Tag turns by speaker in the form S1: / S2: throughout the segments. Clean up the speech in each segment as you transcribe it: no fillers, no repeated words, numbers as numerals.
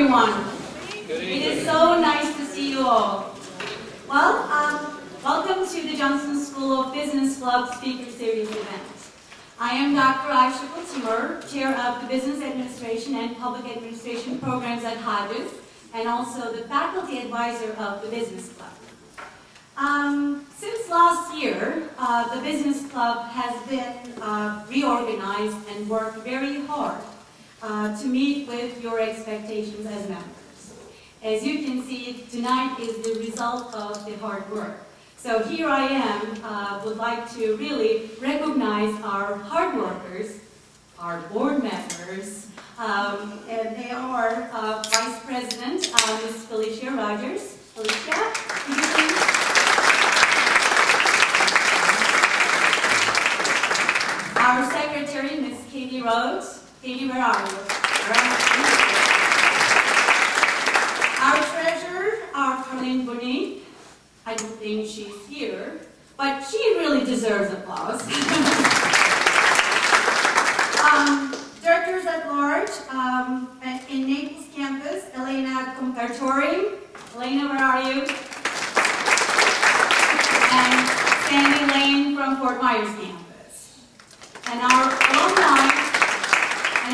S1: everyone. It is so nice to see you all. Well, welcome to the Johnson School of Business Club Speaker Series event. I am Dr. Ayşe Timur, Chair of the Business Administration and Public Administration Programs at Hodges, and also the Faculty Advisor of the Business Club. Since last year, the Business Club has been reorganized and worked very hard to meet with your expectations as members. As you can see, tonight is the result of the hard work. So here I am, would like to really recognize our hard workers, our board members, and they are Vice President, Ms. Felicia Rogers. Felicia, could you please? Our Secretary, Ms. Katie Rhodes. Katie, where are you? Our Treasurer, Caroline Bonnet. I don't think she's here, but she really deserves applause. Directors at large in Naples campus, Elena Compertori. Elena, where are you? And Sandy Lane from Fort Myers campus. And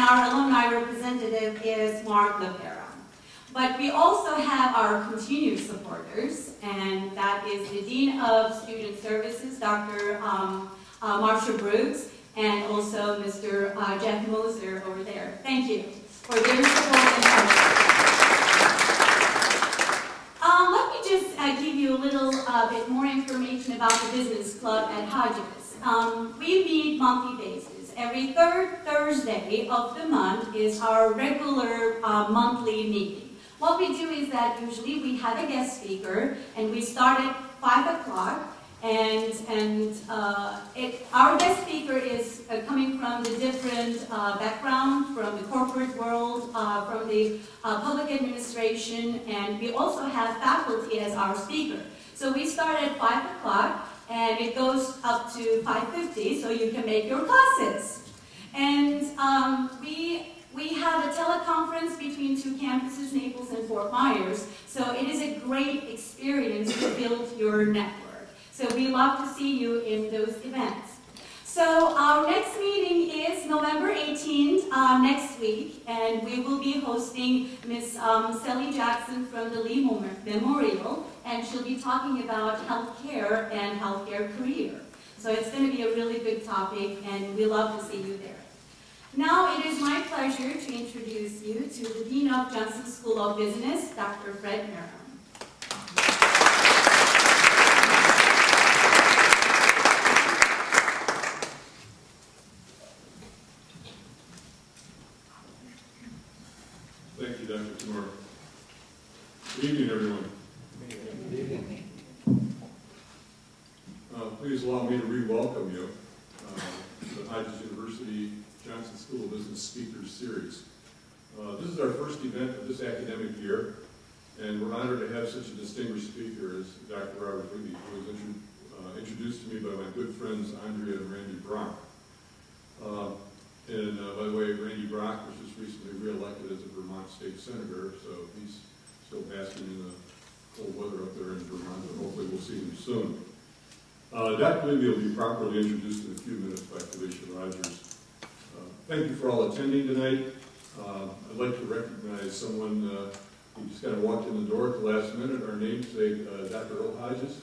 S1: our alumni representative is Mark LaPera. But we also have our continued supporters, and that is the Dean of Student Services, Dr. Marsha Brooks, and also Mr. Jeff Moser over there. Thank you for their support and help. Let me just give you a little bit more information about the Business Club at Hodges. We meet monthly basis. Every third Thursday of the month is our regular monthly meeting. What we do is that usually we have a guest speaker, and we start at 5 o'clock, and our guest speaker is coming from the different background, from the corporate world, from the public administration, and we also have faculty as our speaker. So we start at 5 o'clock, and it goes up to 5:50, so you can make your classes. And we have a teleconference between two campuses, Naples and Fort Myers, so it is a great experience to build your network. So we love to see you in those events. So our next meeting is November 18th, next week, and we will be hosting Miss Sally Jackson from the Lee Memorial, and she'll be talking about healthcare and healthcare career. So it's going to be a really good topic, and we love to see you there. Now it is my pleasure to introduce you to the Dean of Johnson School of Business, Dr. Fred Merriam.
S2: Thank you, Dr. Timur. Good evening, everyone.
S3: Good evening.
S2: Please allow me to re-welcome you to the Hodges University Johnson School of Business Speakers Series. This is our first event of this academic year, and we're honored to have such a distinguished speaker as Dr. Robert Levy, who was introduced to me by my good friends Andrea and Randy Brock. By the way, Randy Brock was just recently re-elected as a Vermont State Senator, so he's still basking in the cold weather up there in Vermont, but hopefully we'll see him soon. Dr. Levy will be properly introduced in a few minutes by Felicia Rogers. Thank you for all attending tonight. I'd like to recognize someone who just kind of walked in the door at the last minute, our namesake, Dr. Earl Hodges.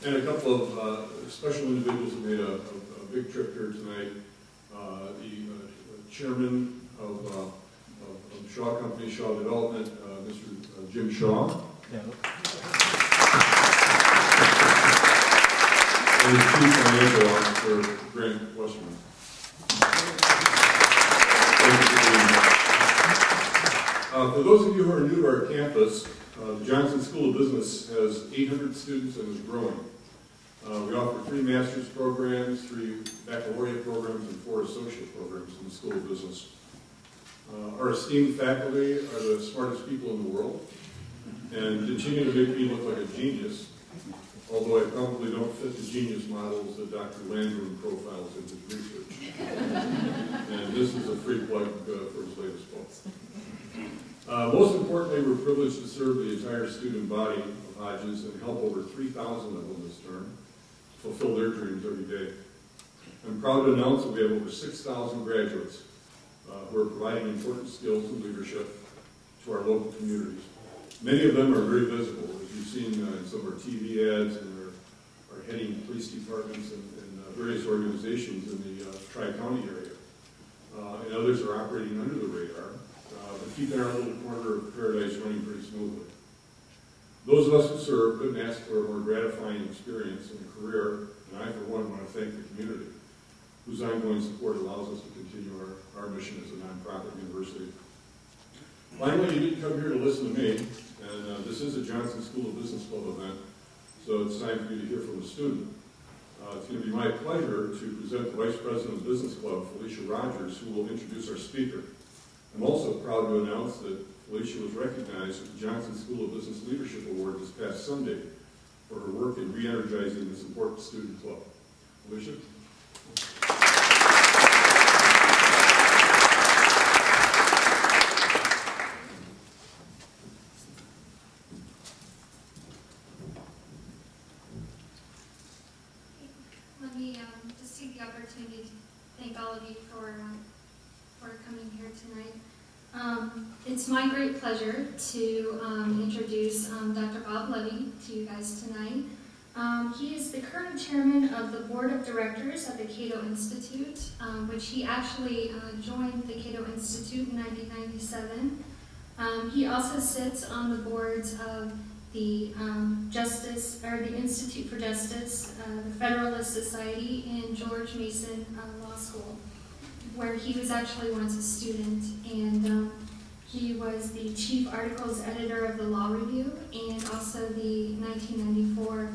S2: And a couple of special individuals who made a big trip here tonight. The chairman of Shaw Company, Shaw Development, Mr. Jim Shaw. Yeah. And his Chief Financial Officer, Grant Westerman. Thank you for being here. For those of you who are new to our campus, the Johnson School of Business has 800 students and is growing. We offer 3 master's programs, 3 baccalaureate programs, and 4 associate programs in the School of Business. Our esteemed faculty are the smartest people in the world and continue to make me look like a genius, although I probably don't fit the genius models that Dr. Landrum profiles in his research. And this is a free plug for his latest book. Most importantly, we're privileged to serve the entire student body of Hodges and help over 3,000 of them this term fulfill their dreams every day. I'm proud to announce that we have over 6,000 graduates who are providing important skills and leadership to our local communities. Many of them are very visible, as you've seen in some of our TV ads, and are heading police departments and various organizations in the Tri-County area. And others are operating under the radar, but keeping our little corner of paradise running pretty smoothly. Those of us who serve couldn't ask for a more gratifying experience in a career, and I, for one, want to thank the community, whose ongoing support allows us to continue our mission as a nonprofit university. Finally, you didn't come here to listen to me, and this is a Johnson School of Business Club event, so it's time for you to hear from a student. It's going to be my pleasure to present the Vice President of the Business Club, Felicia Rogers, who will introduce our speaker. I'm also proud to announce that Felicia was recognized with the Johnson School of Business Leadership Award this past Sunday for her work in re-energizing this important student club. Felicia?
S4: Let me just take the opportunity to thank all of you for coming here tonight. It's my great pleasure to introduce Dr. Bob Levy to you guys tonight. He is the current chairman of the board of directors at the CATO Institute, which he actually joined the CATO Institute in 1997. He also sits on the boards of the the Institute for Justice, the Federalist Society, and George Mason Law School, where he was actually once a student, and he was the chief articles editor of the Law Review and also the 1994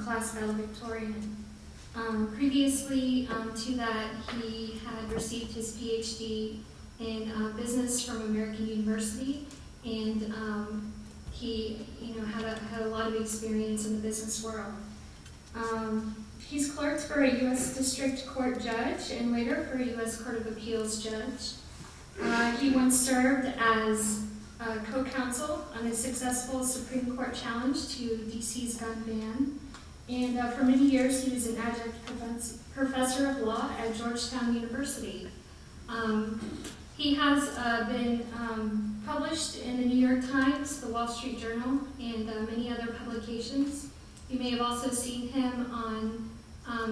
S4: class valedictorian. Previously to that, he had received his PhD in business from American University, and he had a lot of experience in the business world. He's clerked for a U.S. District Court judge and later for a U.S. Court of Appeals judge. He once served as co-counsel on a successful Supreme Court challenge to D.C.'s gun ban. And for many years, he was an adjunct professor of law at Georgetown University. He has been published in the New York Times, the Wall Street Journal, and many other publications. You may have also seen him on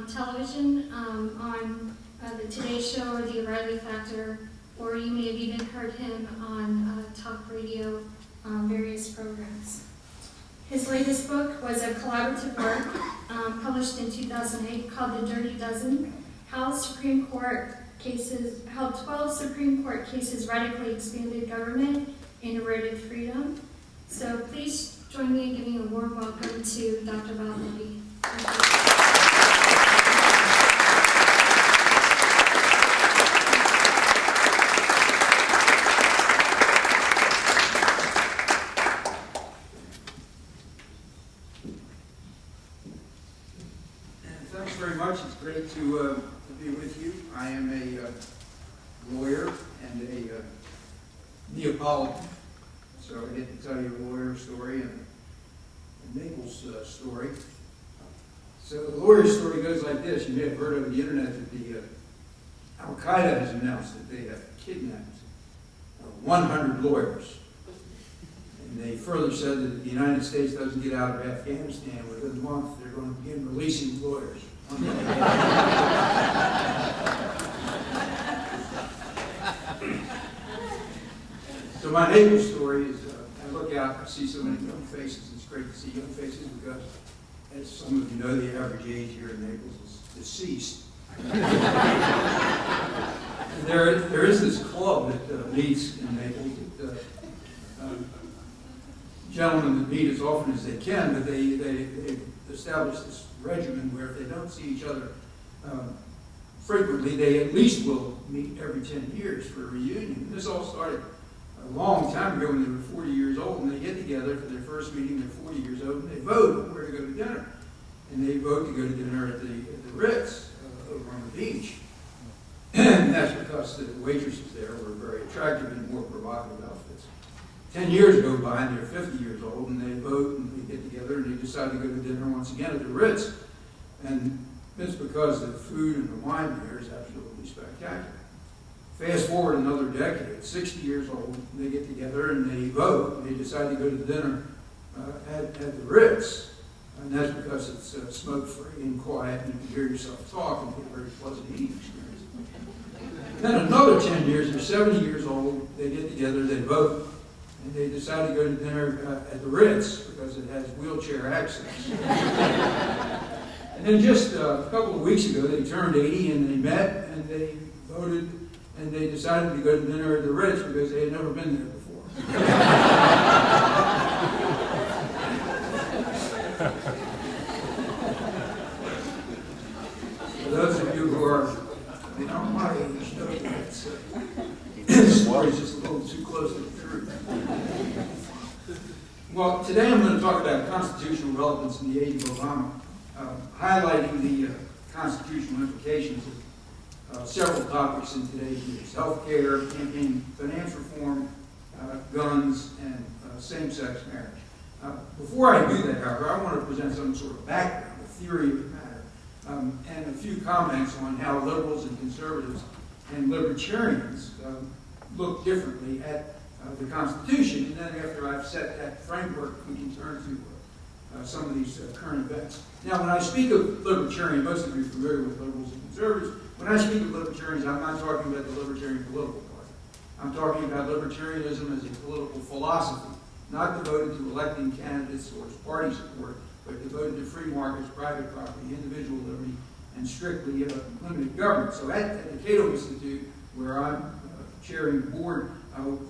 S4: television, on the Today Show or the O'Reilly Factor, or you may have even heard him on talk radio, various programs. His latest book was a collaborative work published in 2008 called The Dirty Dozen, How 12 Supreme Court cases radically expanded government and eroded freedom. So please join me in giving a warm welcome to Dr. Bob Levy.
S5: Thanks very much. It's great to be with you. I am a lawyer and a Neapolitan, so I get to tell you a lawyer story and a Naples story. So the lawyer story goes like this. You may have heard over the internet that the Al-Qaeda has announced that they have kidnapped 100 lawyers. And they further said that if the United States doesn't get out of Afghanistan within a month, they're going to begin releasing lawyers. So my Naples story is, I look out, I see so many young faces. It's great to see young faces because, as some of you know, the average age here in Naples is deceased. There is this club that meets in Naples. Gentlemen that meet as often as they can, but they establish this regimen where if they don't see each other frequently, they at least will meet every 10 years for a reunion. And this all started a long time ago when they were 40 years old, and they get together for their first meeting. They're 40 years old, and they vote on where to go to dinner. And they vote to go to dinner at the Ritz over on the beach. And that's because the waitresses there were very attractive and more provocative outfits. 10 years go by and they're 50 years old and they vote and they get together and they decide to go to dinner once again at the Ritz. And it's because the food and the wine there is absolutely spectacular. Fast forward another decade, 60 years old, they get together and they vote and they decide to go to dinner at the Ritz. And that's because it's smoke-free and quiet and you can hear yourself talk and get a very pleasant eating experience. Then another 10 years, they're 70 years old, they get together, they vote, and they decide to go to dinner at the Ritz because it has wheelchair access. And then just a couple of weeks ago, they turned 80 and they met and they voted and they decided to go to dinner at the Ritz because they had never been there before. For those of you who are my age, know that this story is just a little too close to the truth. Well, today I'm going to talk about constitutional relevance in the age of Obama, highlighting the constitutional implications of several topics in today's news: health care, campaign finance reform, guns, and same-sex marriage. Before I do that, however, I want to present some sort of background, a theory of the matter, and a few comments on how liberals and conservatives and libertarians look differently at the Constitution. And then after I've set that framework, we can turn to some of these current events. Now, when I speak of libertarian, most of you are familiar with liberals and conservatives. When I speak of libertarians, I'm not talking about the Libertarian Political Party. I'm talking about libertarianism as a political philosophy, not devoted to electing candidates or party support, but devoted to free markets, private property, individual liberty, and strictly limited government. So at the CATO Institute, where I'm chairing the board,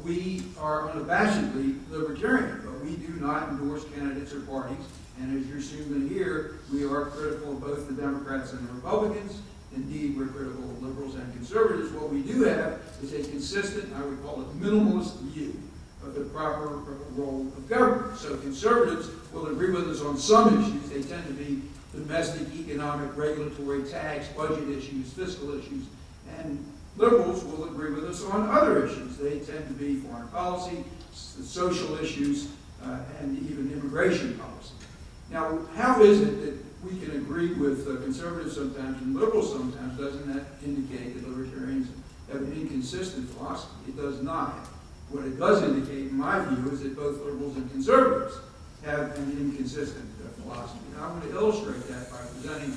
S5: we are unabashedly libertarian, but we do not endorse candidates or parties. And as you're soon going to hear, we are critical of both the Democrats and the Republicans. Indeed, we're critical of liberals and conservatives. What we do have is a consistent, I would call it minimalist view of the proper role of government. So conservatives will agree with us on some issues. They tend to be domestic, economic, regulatory, tax, budget issues, fiscal issues. And liberals will agree with us on other issues. They tend to be foreign policy, social issues, and even immigration policy. Now, how is it that we can agree with conservatives sometimes and liberals sometimes? Doesn't that indicate that libertarians have an inconsistent philosophy? It does not. What it does indicate, in my view, is that both liberals and conservatives have an inconsistent philosophy. Now, I'm going to illustrate that by presenting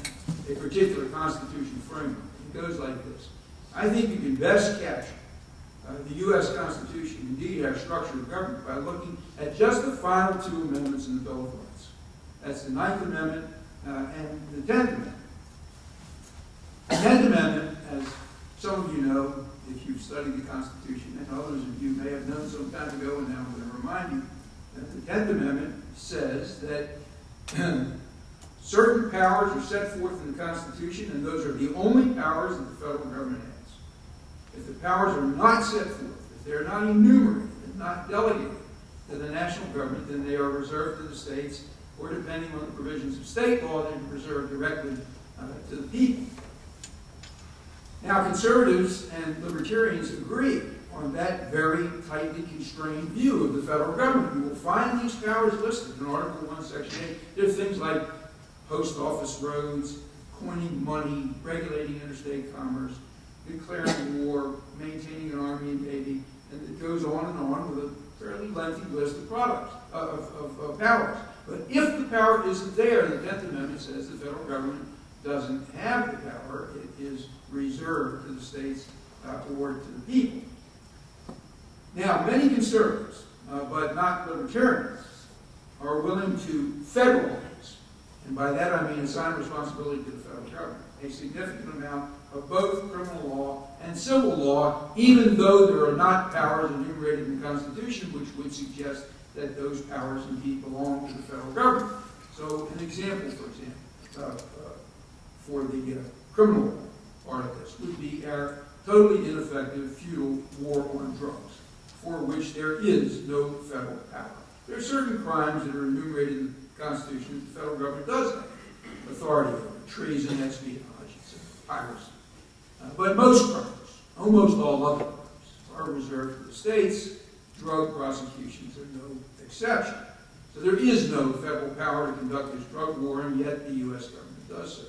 S5: a particular constitutional framework. It goes like this. I think you can best capture the U.S. Constitution, indeed our structure of government, by looking at just the final two amendments in the Bill of Rights. That's the 9th Amendment and the 10th Amendment. The 10th Amendment, as some of you know, if you've studied the Constitution, and others of you may have known some time ago, and now I'm going to remind you, that the 10th Amendment says that certain powers are set forth in the Constitution, and those are the only powers that the federal government has. If the powers are not set forth, if they're not enumerated and not delegated to the national government, then they are reserved to the states, or depending on the provisions of state law, they're reserved directly to the people. Now, conservatives and libertarians agree on that very tightly constrained view of the federal government. You will find these powers listed in Article 1, Section 8. There are things like post office roads, coining money, regulating interstate commerce, declaring war, maintaining an army and navy, and it goes on with a fairly lengthy list of products, of powers. But if the power isn't there, the 10th Amendment says the federal government doesn't have the power. It is reserved to the states or to the people. Now, many conservatives, but not libertarians, are willing to federalize, and by that I mean assign responsibility to the federal government, a significant amount of both criminal law and civil law, even though there are not powers enumerated in the Constitution, which would suggest that those powers indeed belong to the federal government. So an example, for example, for the criminal law part of this would be our totally ineffective feudal war on drugs, for which there is no federal power. There are certain crimes that are enumerated in the Constitution that the federal government does treason, espionage, etc., piracy. But most crimes, almost all other crimes, are reserved for the states. Drug prosecutions are no exception. So there is no federal power to conduct this drug war, and yet the U.S. government does so.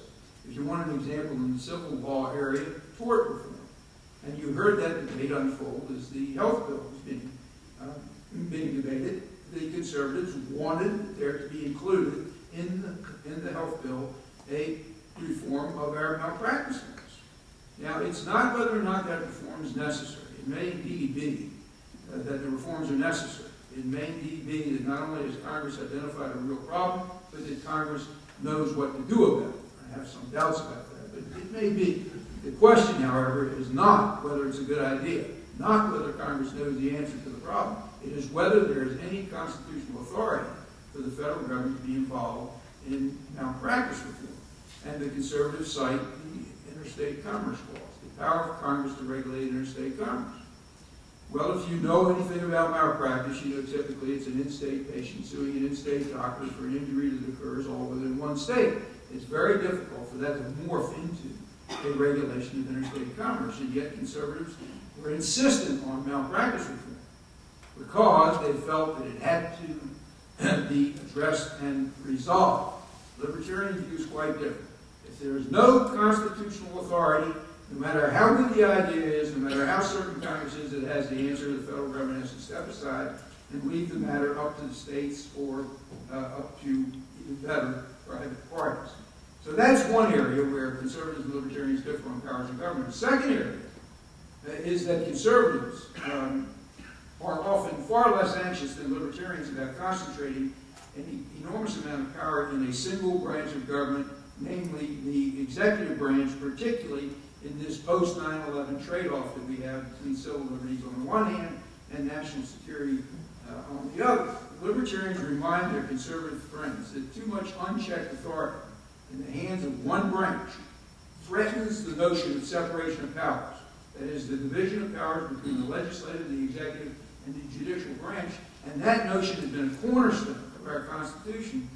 S5: If you want an example in the civil law area, tort reform. And you heard that debate unfold as the health bill was being debated. The conservatives wanted there to be included in the health bill a reform of our malpractice laws. Now, it's not whether or not that reform is necessary. It may indeed be that the reforms are necessary. It may indeed be that not only has Congress identified a real problem, but that Congress knows what to do about it. I have some doubts about that, but it may be. The question, however, is not whether it's a good idea, not whether Congress knows the answer to the problem. It is whether there is any constitutional authority for the federal government to be involved in malpractice reform. And the conservatives cite the interstate commerce clause, the power of Congress to regulate interstate commerce. Well, if you know anything about malpractice, you know typically it's an in-state patient suing an in-state doctor for an injury that occurs all within one state. It's very difficult for that to morph into a regulation of interstate commerce, and yet conservatives were insistent on malpractice reform because they felt that it had to be addressed and resolved. Libertarian view is quite different. If there is no constitutional authority, no matter how good the idea is, no matter how certain Congress is that it has the answer, the federal government has to step aside and leave the matter up to the states or up to, even better, private parties. So that's one area where conservatives and libertarians differ on powers of government. The second area is that conservatives are often far less anxious than libertarians about concentrating an enormous amount of power in a single branch of government, namely the executive branch, particularly in this post-9/11 trade-off that we have between civil liberties on the one hand and national security on the other. Libertarians remind their conservative friends that too much unchecked authority in the hands of one branch threatens the notion of separation of powers. That is, the division of powers between the legislative, the executive, and the judicial branch. And that notion has been a cornerstone of our Constitution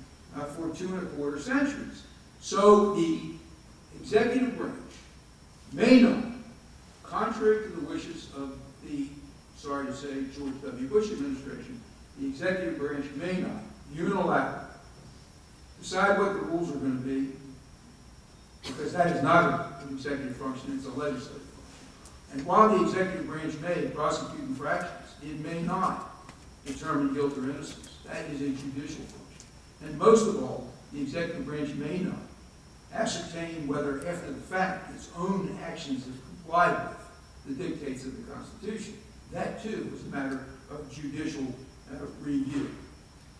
S5: for 2¼ centuries. So the executive branch may not, contrary to the wishes of the, sorry to say, George W. Bush administration, the executive branch may not unilaterally decide what the rules are going to be, because that is not an executive function, it's a legislative function. And while the executive branch may prosecute infractions, it may not determine guilt or innocence. That is a judicial function. And most of all, the executive branch may not ascertain whether, after the fact, its own actions have complied with the dictates of the Constitution. That, too, is a matter of judicial review.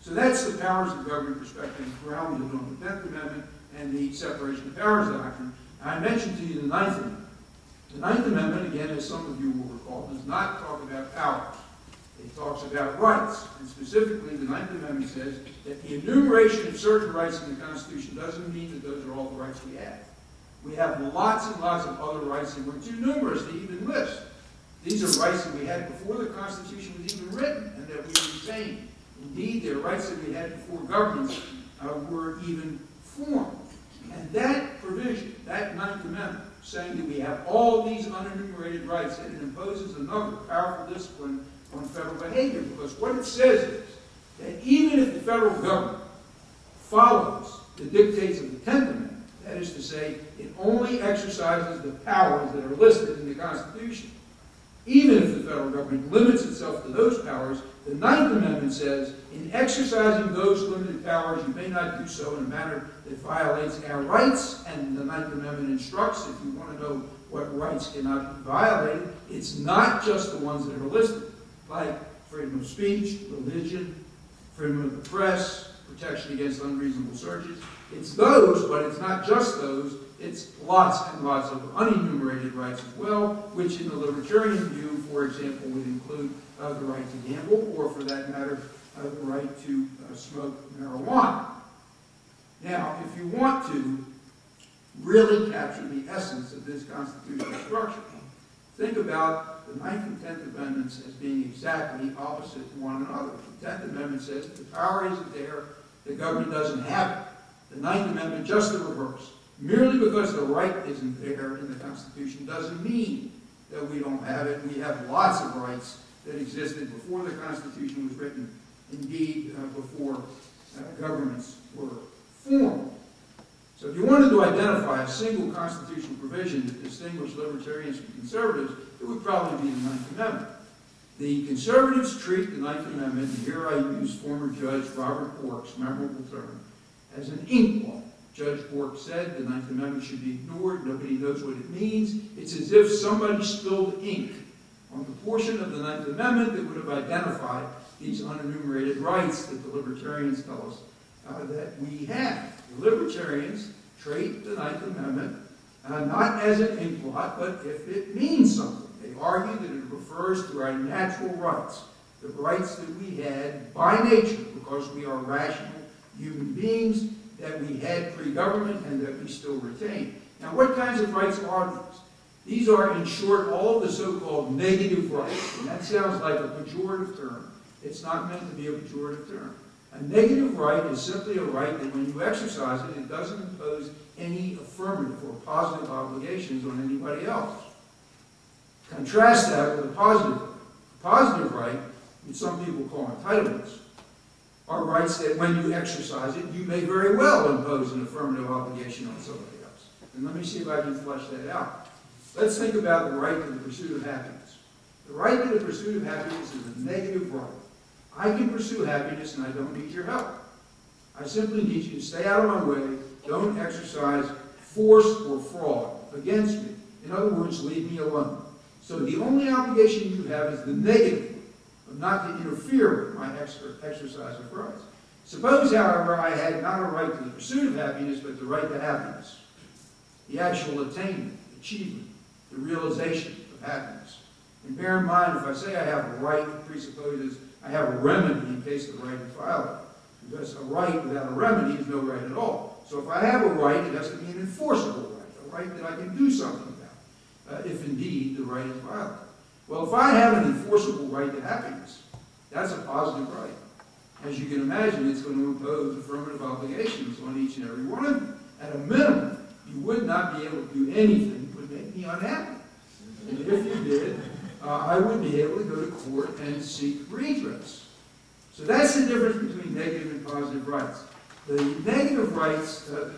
S5: So that's the powers of government perspective grounded on the 10th Amendment and the separation of powers doctrine. I mentioned to you the 9th Amendment. The 9th Amendment, again, as some of you will recall, does not talk about powers. It talks about rights. And specifically, the 9th Amendment says that the enumeration of certain rights in the Constitution doesn't mean that those are all the rights we have. We have lots and lots of other rights that were too numerous to even list. These are rights that we had before the Constitution was even written and that we retained. Indeed, they're rights that we had before governments were even formed. And that provision, that 9th Amendment, saying that we have all these unenumerated rights, and it imposes another powerful discipline on federal behavior, because what it says is that even if the federal government follows the dictates of the 10th Amendment, that is to say, it only exercises the powers that are listed in the Constitution, even if the federal government limits itself to those powers, the 9th Amendment says, in exercising those limited powers, you may not do so in a manner that violates our rights, and the 9th Amendment instructs, if you want to know what rights cannot be violated, it's not just the ones that are listed, like freedom of speech, religion, freedom of the press, protection against unreasonable searches. It's those, but it's not just those. It's lots and lots of unenumerated rights as well, which in the libertarian view, for example, would include the right to gamble, or for that matter, the right to smoke marijuana. Now, if you want to really capture the essence of this constitutional structure, think about the 9th and 10th Amendments as being exactly opposite one another. The 10th Amendment says the power isn't there, the government doesn't have it. The 9th Amendment, just the reverse. Merely because the right isn't there in the Constitution doesn't mean that we don't have it. We have lots of rights that existed before the Constitution was written, indeed before governments were formed. So if you wanted to identify a single constitutional provision that distinguished libertarians from conservatives, it would probably be the Ninth Amendment. The conservatives treat the Ninth Amendment, and here I use former Judge Robert Bork's memorable term, as an inklaw. Judge Bork said the Ninth Amendment should be ignored. Nobody knows what it means. It's as if somebody spilled ink on the portion of the Ninth Amendment that would have identified these unenumerated rights that the libertarians tell us that we have. The libertarians treat the Ninth Amendment not as an inkblot, but if it means something. They argue that it refers to our natural rights, the rights that we had by nature, because we are rational human beings, that we had pre-government and that we still retain. Now, what kinds of rights are these? These are, in short, all the so-called negative rights. And that sounds like a pejorative term. It's not meant to be a pejorative term. A negative right is simply a right that when you exercise it, it doesn't impose any affirmative or positive obligations on anybody else. Contrast that with a positive right. A positive right, which some people call entitlements, are rights that when you exercise it, you may very well impose an affirmative obligation on somebody else. And let me see if I can flesh that out. Let's think about the right to the pursuit of happiness. The right to the pursuit of happiness is a negative right. I can pursue happiness and I don't need your help. I simply need you to stay out of my way. Don't exercise force or fraud against me. In other words, leave me alone. So the only obligation you have is the negative one, of not to interfere with my exercise of rights. Suppose, however, I had not a right to the pursuit of happiness, but the right to happiness. The actual attainment, achievement, the realization of happiness. And bear in mind, if I say I have a right, it presupposes I have a remedy in case the right is violated. Because a right without a remedy is no right at all. So if I have a right, it has to be an enforceable right, a right that I can do something about, if indeed the right is violated. Well, if I have an enforceable right to happiness, that's a positive right. As you can imagine, it's going to impose affirmative obligations on each and every one of you. At a minimum, you would not be able to do anything that would make me unhappy. And if you did, I would be able to go to court and seek redress. So that's the difference between negative and positive rights. The negative rights, the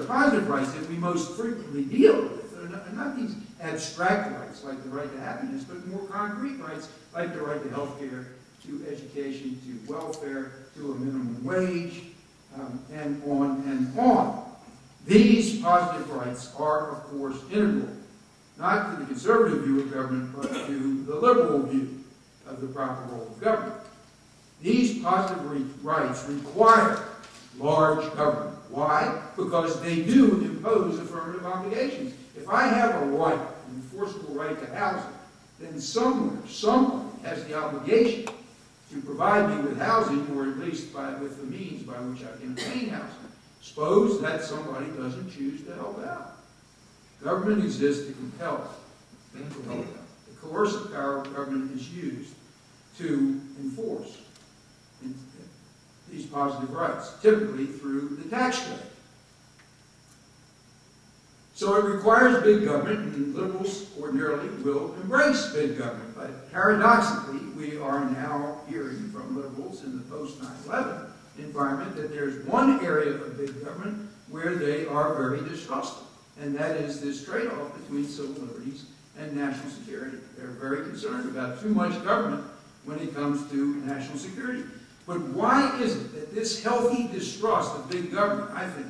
S5: positive rights that we most frequently deal with are not these abstract rights like the right to happiness, but more concrete rights like the right to health care, to education, to welfare, to a minimum wage, and on and on. These positive rights are, of course, integral, not to the conservative view of government, but to the liberal view of the proper role of government. These positive rights require large government. Why? Because they do impose affirmative obligations. If I have a right, an enforceable right to housing, then somewhere, someone has the obligation to provide me with housing, or at least with the means by which I can obtain housing. Suppose that somebody doesn't choose to help out. Government exists to compel and to help out. The coercive power of government is used to enforce these positive rights, typically through the tax code. So it requires big government, and liberals ordinarily will embrace big government. But paradoxically, we are now hearing from liberals in the post-9/11 environment that there's one area of big government where they are very distrustful, and that is this trade-off between civil liberties and national security. They're very concerned about too much government when it comes to national security. But why is it that this healthy distrust of big government, I think,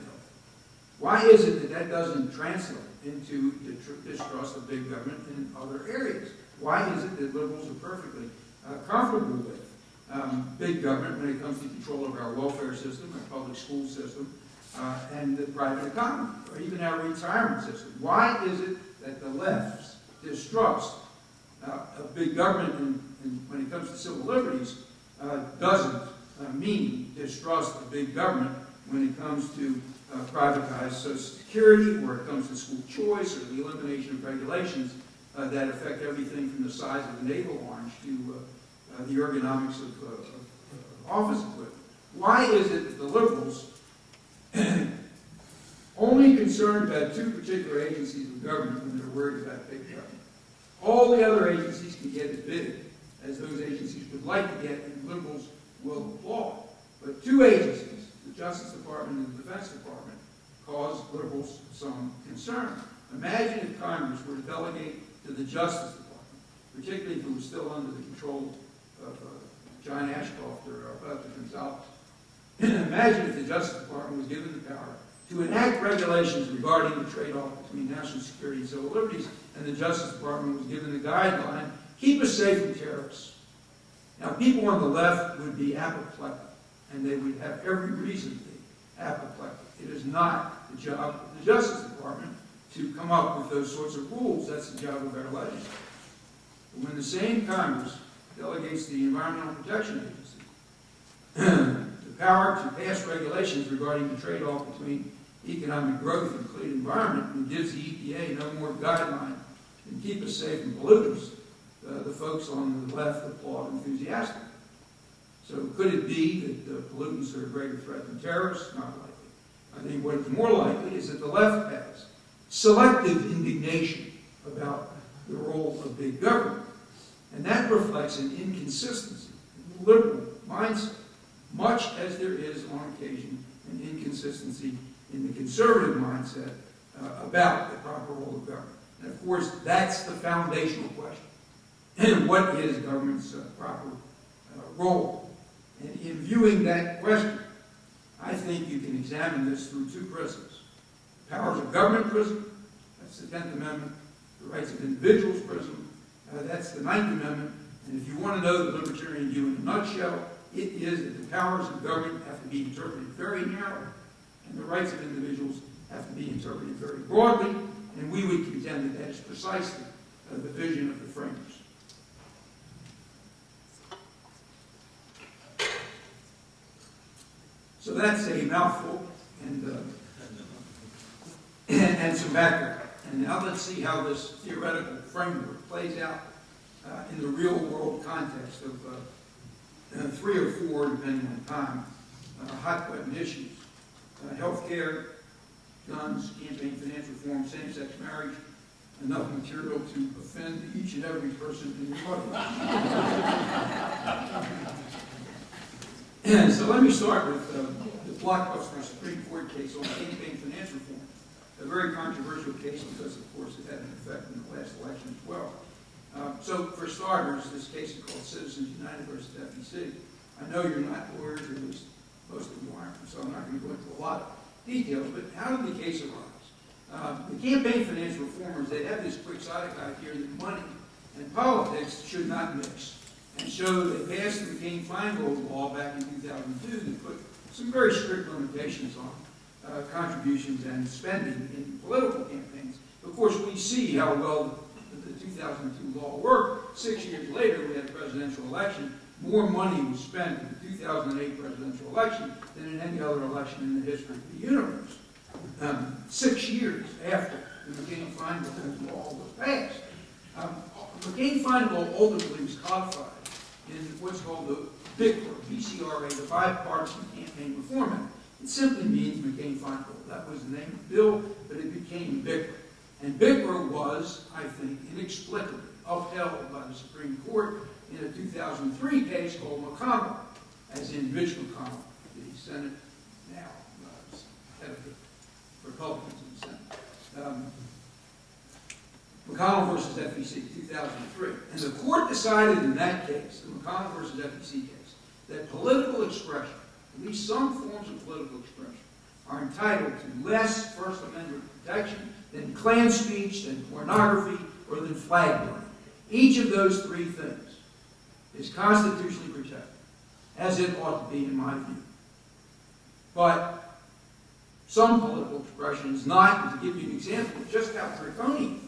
S5: why is it that that doesn't translate into the distrust of big government in other areas? Why is it that liberals are perfectly comfortable with big government when it comes to control of our welfare system, our public school system, and the private economy, or even our retirement system? Why is it that the left's distrust of big government when it comes to civil liberties doesn't mean distrust of big government when it comes to privatized Social Security, or it comes to school choice, or the elimination of regulations that affect everything from the size of the navel orange to the ergonomics of office equipment? Why is it that the liberals only concerned about two particular agencies of government when they're worried about big government. All the other agencies can get as big as those agencies would like to get, and liberals will applaud. But two agencies, the Justice Department and the Defense Department, cause liberals some concern. Imagine if Congress were to delegate to the Justice Department, particularly if it was still under the control of John Ashcroft or Alberto Gonzalez. Imagine if the Justice Department was given the power to enact regulations regarding the trade-off between national security and civil liberties, and the Justice Department was given the guideline, keep us safe from terrorists. Now, people on the left would be apoplectic, and they would have every reason to be apoplectic. It is not the job of the Justice Department to come up with those sorts of rules. That's the job of our legislature. But when the same Congress delegates the Environmental Protection Agency the power to pass regulations regarding the trade-off between economic growth and clean environment, and gives the EPA no more guideline than keep us safe from pollutants, the folks on the left applaud enthusiastically. So could it be that pollutants are a greater threat than terrorists? Not likely. I think what is more likely is that the left has selective indignation about the role of big government. And that reflects an inconsistency in the liberal mindset, much as there is on occasion an inconsistency in the conservative mindset about the proper role of government. And of course, that's the foundational question. And what is government's proper role? And in viewing that question, I think you can examine this through two prisms. Powers of government prism, that's the 10th Amendment. The rights of individuals prism, that's the 9th Amendment. And if you want to know the libertarian view in a nutshell, it is that the powers of government have to be interpreted very narrowly, and the rights of individuals have to be interpreted very broadly, and we would contend that that is precisely the vision of the framers. So that's a mouthful and some background. And now let's see how this theoretical framework plays out in the real world context of 3 or 4, depending on time, hot button issues. Health care, guns, campaign finance reform, same-sex marriage, enough material to offend each and every person in the audience. So let me start with the blockbuster Supreme Court case on campaign finance reform. A very controversial case because, of course, it had an effect in the last election as well. So, for starters, this case is called Citizens United versus FEC. I know you're not lawyers, or at least most of you aren't, so I'm not going to go into a lot of details, but how did the case arise? The campaign finance reformers, they have this quixotic idea that money and politics should not mix. And so they passed the McCain-Feingold law back in 2002 that put some very strict limitations on contributions and spending in political campaigns. Of course, we see how well the 2002 law worked. 6 years later, we had a presidential election. More money was spent in the 2008 presidential election than in any other election in the history of the universe. 6 years after the McCain-Feingold law was passed. McCain-Feingold ultimately was codified in what's called the BICRA, BCRA, the Bipartisan Campaign Reform Act. It simply means McCain-Feingold. That was the name of the bill, but it became BICRA. And BICRA was, I think, inexplicably upheld by the Supreme Court in a 2003 case called McConnell, as in Mitch McConnell, the Senate now, head of the Republicans in the Senate. McConnell versus FEC, 2003. And the court decided in that case, the McConnell versus FEC case, that political expression, at least some forms of political expression, are entitled to less First Amendment protection than Klan speech, than pornography, or than flag burning. Each of those three things is constitutionally protected, as it ought to be in my view. But some political expression is not. And to give you an example of just how draconian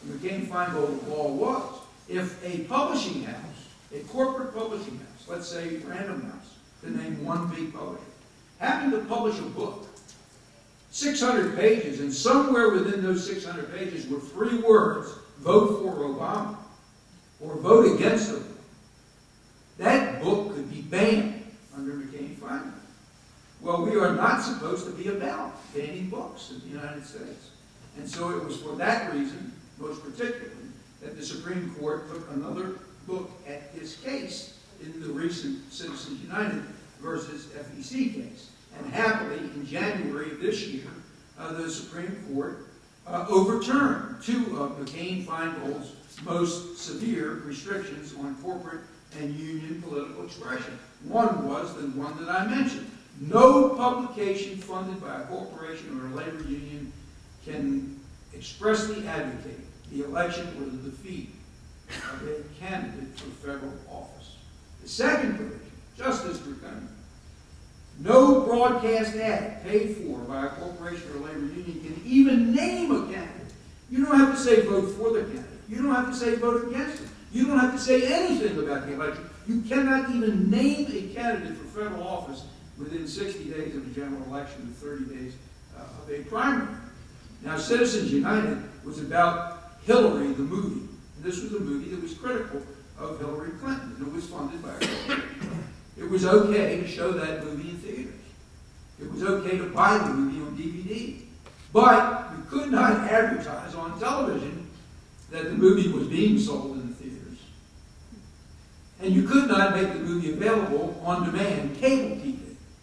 S5: the McCain-Feingold law was, if a publishing house, a corporate publishing house, let's say Random House, to name one big publisher, happened to publish a book, 600 pages, and somewhere within those 600 pages were 3 words, vote for Obama, or vote against Obama, that book could be banned under McCain-Feingold. Well, we are not supposed to be about banning books in the United States. And so it was for that reason, most particularly, that the Supreme Court took another look at this case in the recent Citizens United versus FEC case. And happily, in January of this year, the Supreme Court overturned two of McCain-Feingold's most severe restrictions on corporate and union political expression. One was the one that I mentioned. No publication funded by a corporation or a labor union can expressly advocate the election or the defeat of a candidate for federal office. The second provision, just as draconian, no broadcast ad paid for by a corporation or labor union can even name a candidate. You don't have to say vote for the candidate. You don't have to say vote against it. You don't have to say anything about the election. You cannot even name a candidate for federal office within 60 days of a general election and 30 days of a primary. Now, Citizens United was about Hillary, the movie. And this was a movie that was critical of Hillary Clinton, and it was funded by her. It was okay to show that movie in theaters. It was okay to buy the movie on DVD. But you could not advertise on television that the movie was being sold in the theaters. And you could not make the movie available on demand, cable TV,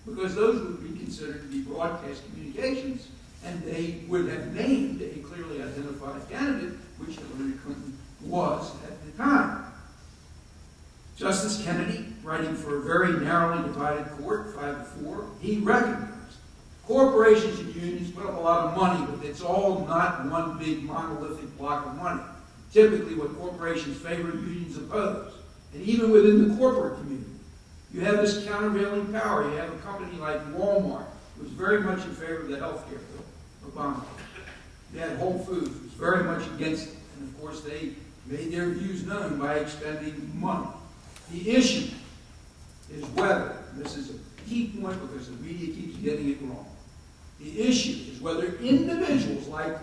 S5: because those would be considered to be broadcast communications, and they would have named a clearly identified candidate, which Hillary Clinton was at the time. Justice Kennedy, writing for a very narrowly divided court, 5-4, he recognized corporations and unions put up a lot of money, but it's all not one big monolithic block of money. Typically what corporations favor, unions oppose. And even within the corporate community, you have this countervailing power. You have a company like Walmart, who was very much in favor of the health care bill, Obama. You had Whole Foods, who was very much against it. And of course, they made their views known by expending money. The issue is whether, and this is a key point because the media keeps getting it wrong, the issue is whether individuals like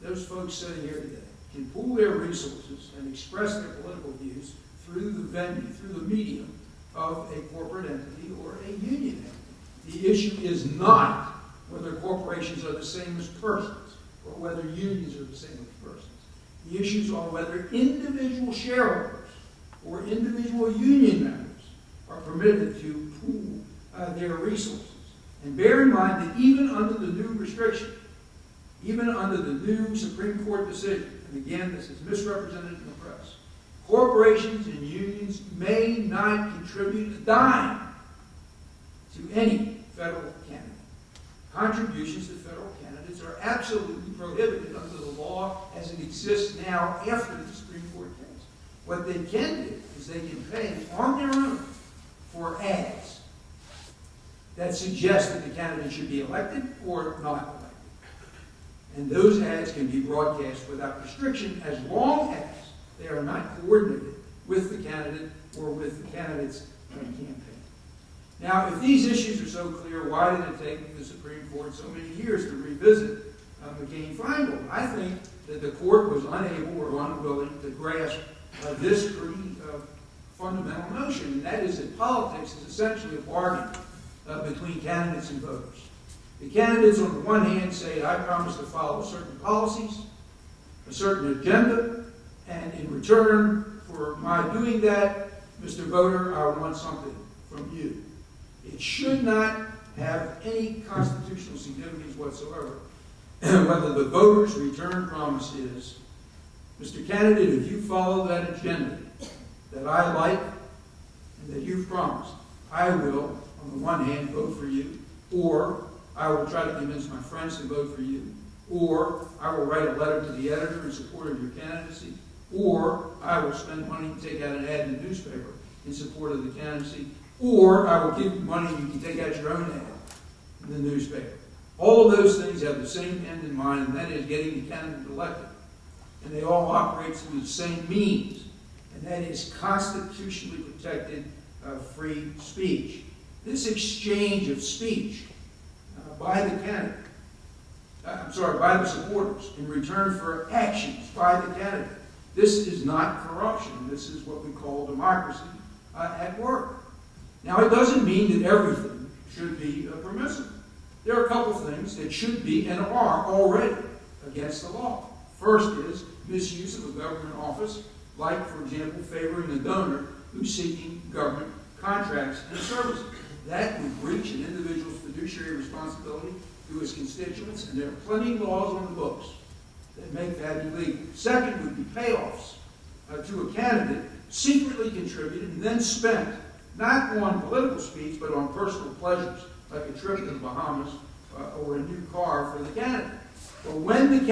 S5: those folks sitting here today can pool their resources and express their political views through the venue, through the medium of a corporate entity or a union entity. The issue is not whether corporations are the same as persons or whether unions are the same as persons. The issues are whether individual shareholders or individual union members are permitted to pool their resources. And bear in mind that even under the new restriction, even under the new Supreme Court decision, and again, this is misrepresented in the press, corporations and unions may not contribute a dime to any federal candidate. Contributions to federal candidates are absolutely prohibited under the law as it exists now after the Supreme Court case. What they can do is they can pay on their own for ads that suggest that the candidate should be elected or not elected. And those ads can be broadcast without restriction as long as they are not coordinated with the candidate or with the candidate's campaign. Now, if these issues are so clear, why did it take the Supreme Court so many years to revisit McCain-Feingold? I think that the court was unable or unwilling to grasp this pretty fundamental notion, and that is that politics is essentially a bargain between candidates and voters. The candidates, on the one hand, say, I promise to follow certain policies, a certain agenda, and in return for my doing that, Mr. Voter, I want something from you. It should not have any constitutional significance whatsoever whether the voter's return promise is, Mr. Candidate, if you follow that agenda that I like and that you've promised, I will, on the one hand, vote for you, or I will try to convince my friends to vote for you, or I will write a letter to the editor in support of your candidacy, or I will spend money to take out an ad in the newspaper in support of the candidacy, or I will give you money and you can take out your own ad in the newspaper. All of those things have the same end in mind, and that is getting the candidate elected. And they all operate through the same means, and that is constitutionally protected free speech. This exchange of speech by the candidate, by the supporters, in return for actions by the candidate, this is not corruption. This is what we call democracy at work. Now, it doesn't mean that everything should be permissible. There are a couple of things that should be and are already against the law. First is misuse of a government office, like, for example, favoring a donor who's seeking government contracts and services. That would breach an individual's fiduciary responsibility to his constituents, and there are plenty of laws on the books that make that illegal. Second would be payoffs to a candidate secretly contributed and then spent, not on political speech, but on personal pleasures, like a trip to the Bahamas or a new car for the candidate. But when the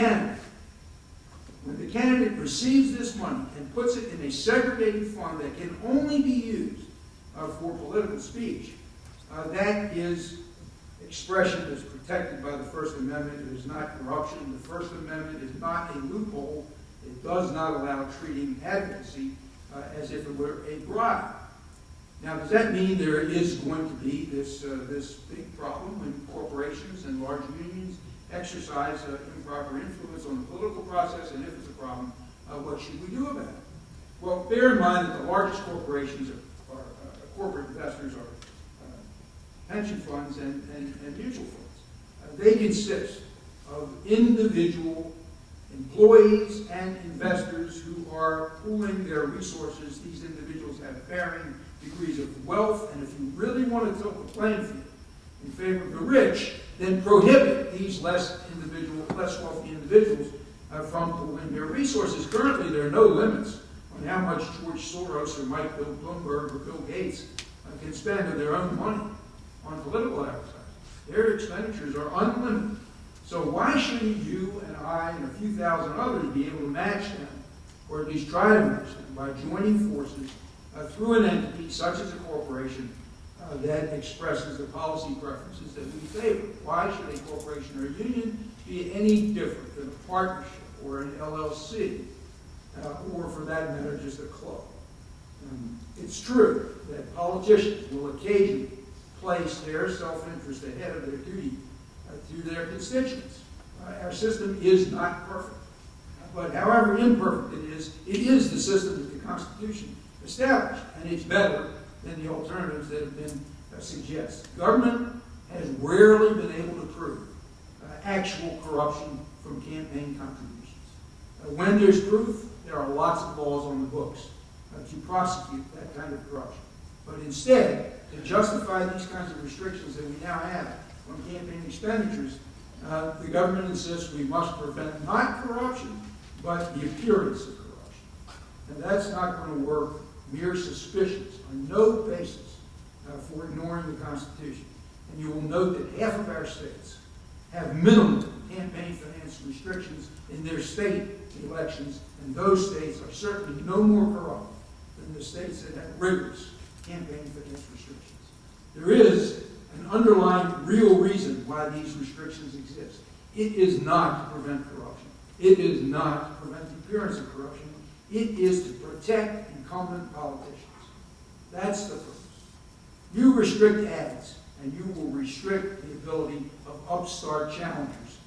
S5: candidate receives this money and puts it in a segregated fund that can only be used for political speech, that is expression that's protected by the First Amendment. It is not corruption. The First Amendment is not a loophole. It does not allow treating advocacy as if it were a bribe. Now, does that mean there is going to be this big problem when corporations and large unions exercise improper influence on the political process? And if it's a problem, what should we do about it? Well, bear in mind that the largest corporations are corporate investors are pension funds and mutual funds. They consist of individual employees and investors who are pooling their resources. These individuals have varying degrees of wealth, and if you really want to tilt the playing field in favor of the rich, then prohibit these less wealthy individuals from pooling their resources. Currently, there are no limits on how much George Soros or Mike Bloomberg or Bill Gates can spend of their own money on political advertising. Their expenditures are unlimited. So why shouldn't you and I and a few thousand others be able to match them, or at least try to match them, by joining forces through an entity such as a corporation that expresses the policy preferences that we favor? Why should a corporation or a union be any different than a partnership or an LLC, or for that matter, just a club? It's true that politicians will occasionally place their self-interest ahead of their duty to their constituents. Our system is not perfect. But however imperfect it is the system that the Constitution established, and it's better than the alternatives that have been suggested. Government has rarely been able to prove actual corruption from campaign contributions. When there's proof, there are lots of laws on the books to prosecute that kind of corruption. But instead, to justify these kinds of restrictions that we now have on campaign expenditures, the government insists we must prevent not corruption, but the appearance of corruption. And that's not going to work. Mere suspicions on no basis for ignoring the Constitution. And you will note that half of our states have minimum campaign finance restrictions in their state elections, and those states are certainly no more corrupt than the states that have rigorous campaign finance restrictions. There is an underlying real reason why these restrictions exist. It is not to prevent corruption. It is not to prevent the appearance of corruption. It is to protect incumbent politicians. That's the purpose. You restrict ads, and you will restrict the ability of upstart challengers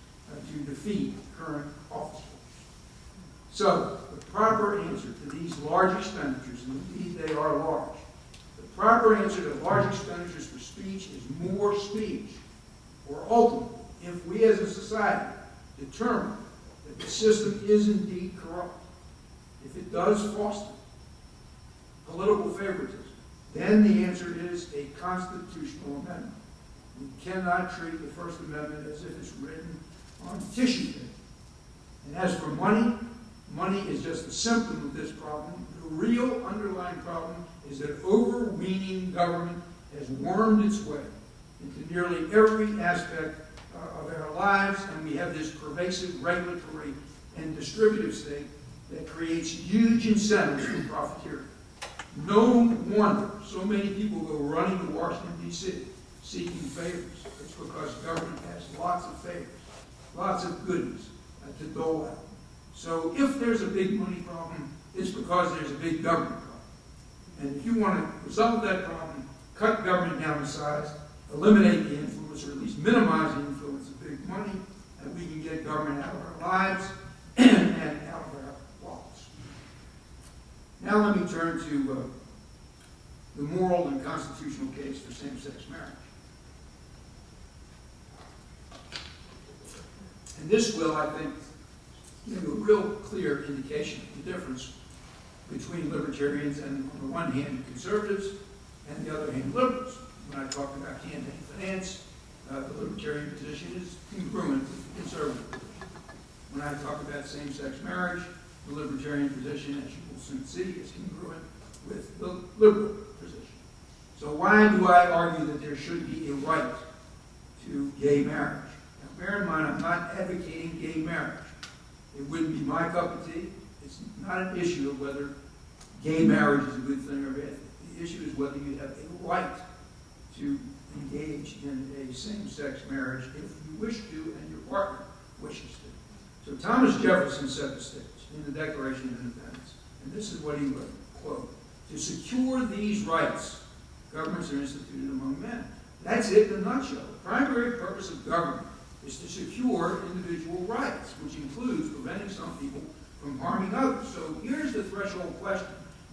S5: to defeat current office holders. So, the proper answer to these large expenditures, and indeed they are large, the proper answer to large expenditures for speech is more speech. Or ultimately, if we as a society determine that the system is indeed corrupt, if it does foster political favoritism, then the answer is a constitutional amendment. We cannot treat the First Amendment as if it's written on tissue paper. And as for money, money is just a symptom of this problem. The real underlying problem is that overweening government has wormed its way into nearly every aspect of our lives, and we have this pervasive regulatory and distributive state that creates huge incentives for profiteering. No wonder so many people go running to Washington, D.C. seeking favors. It's because government has lots of favors, lots of goodies to dole out. So if there's a big money problem, it's because there's a big government problem. And if you want to resolve that problem, cut government down to size, eliminate the influence, or at least minimize the influence of big money, and we can get government out of our lives and out of our wallets. Now let me turn to the moral and constitutional case for same-sex marriage. And this will, I think, give you a real clear indication of the difference between libertarians and, on the one hand, conservatives, and the other hand, liberals. When I talk about campaign finance, the libertarian position is congruent with the conservative position. When I talk about same-sex marriage, the libertarian position, as you will soon see, is congruent with the liberal position. So why do I argue that there should be a right to gay marriage? Now, bear in mind, I'm not advocating gay marriage. It wouldn't be my cup of tea. It's not an issue of whether gay marriage is a good thing or bad thing. The issue is whether you have a right to engage in a same-sex marriage if you wish to and your partner wishes to. So Thomas Jefferson set the stage in the Declaration of Independence, and this is what he wrote, quote, "To secure these rights, governments are instituted among men." That's it in a nutshell. The primary purpose of government is to secure individual rights, which includes preventing some people from harming others. So here's the threshold question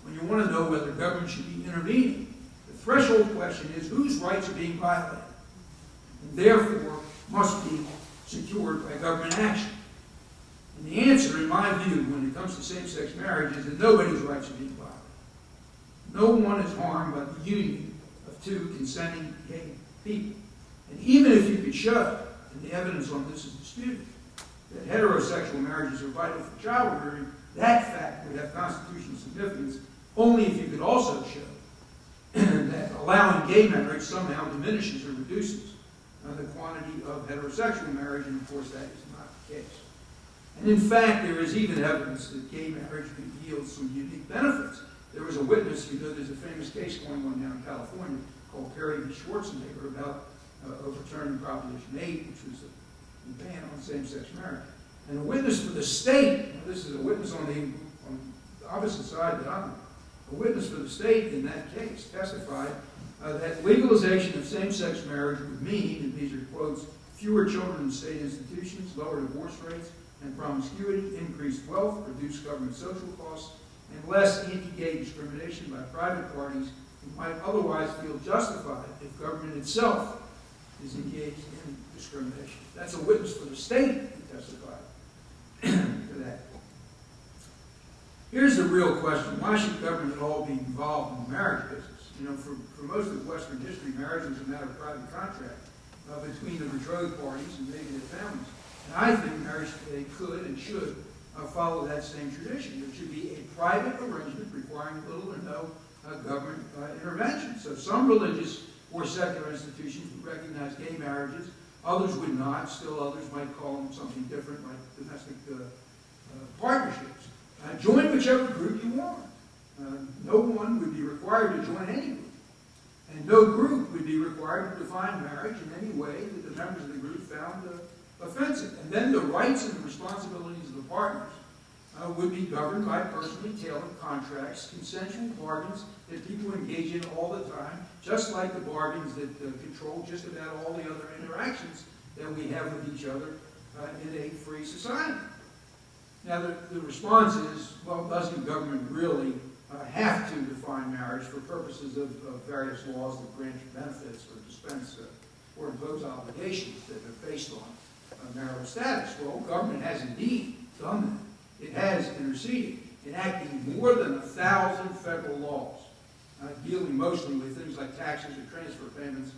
S5: when you want to know whether government should be intervening. The threshold question is whose rights are being violated, and therefore must be secured by government action. And the answer, in my view, when it comes to same-sex marriage, is that nobody's rights are being violated. No one is harmed by the union of two consenting gay people. And even if you could show, and the evidence on this is disputed, that heterosexual marriages are vital for child rearing, that fact would have constitutional significance only if you could also show that allowing gay marriage somehow diminishes or reduces the quantity of heterosexual marriage, and of course that is not the case. And in fact, there is even evidence that gay marriage could yield some unique benefits. There was a witness, you know, there's a famous case going on now in California called Perry v. Schwarzenegger about overturning Proposition 8, which was a ban on same-sex marriage. And a witness for the state, now this is a witness on the opposite side that I'm on, a witness for the state in that case testified that legalization of same-sex marriage would mean, and these are quotes, fewer children in state institutions, lower divorce rates and promiscuity, increased wealth, reduced government social costs, and less anti-gay discrimination by private parties who might otherwise feel justified if government itself is engaged in discrimination. That's a witness for the state who testified to that. Here's the real question. Why should government at all be involved in the marriage business? You know, for most of Western history, marriage was a matter of private contract between the betrothed parties and maybe their families. And I think marriage today could and should follow that same tradition. There should be a private arrangement requiring little or no government intervention. So some religious or secular institutions would recognize gay marriages, others would not. Still others might call them something different, like domestic partnerships. Join whichever group you want. No one would be required to join any group. And no group would be required to define marriage in any way that the members of the group found offensive. And then the rights and the responsibilities of the partners would be governed by personally tailored contracts, consensual bargains that people engage in all the time, just like the bargains that control just about all the other interactions that we have with each other in a free society. Now, the response is, well, doesn't government really have to define marriage for purposes of various laws that grant benefits or dispense or impose obligations that are based on marital status? Well, government has indeed done that. It has interceded, enacting more than 1,000 federal laws, dealing mostly with things like taxes or transfer payments,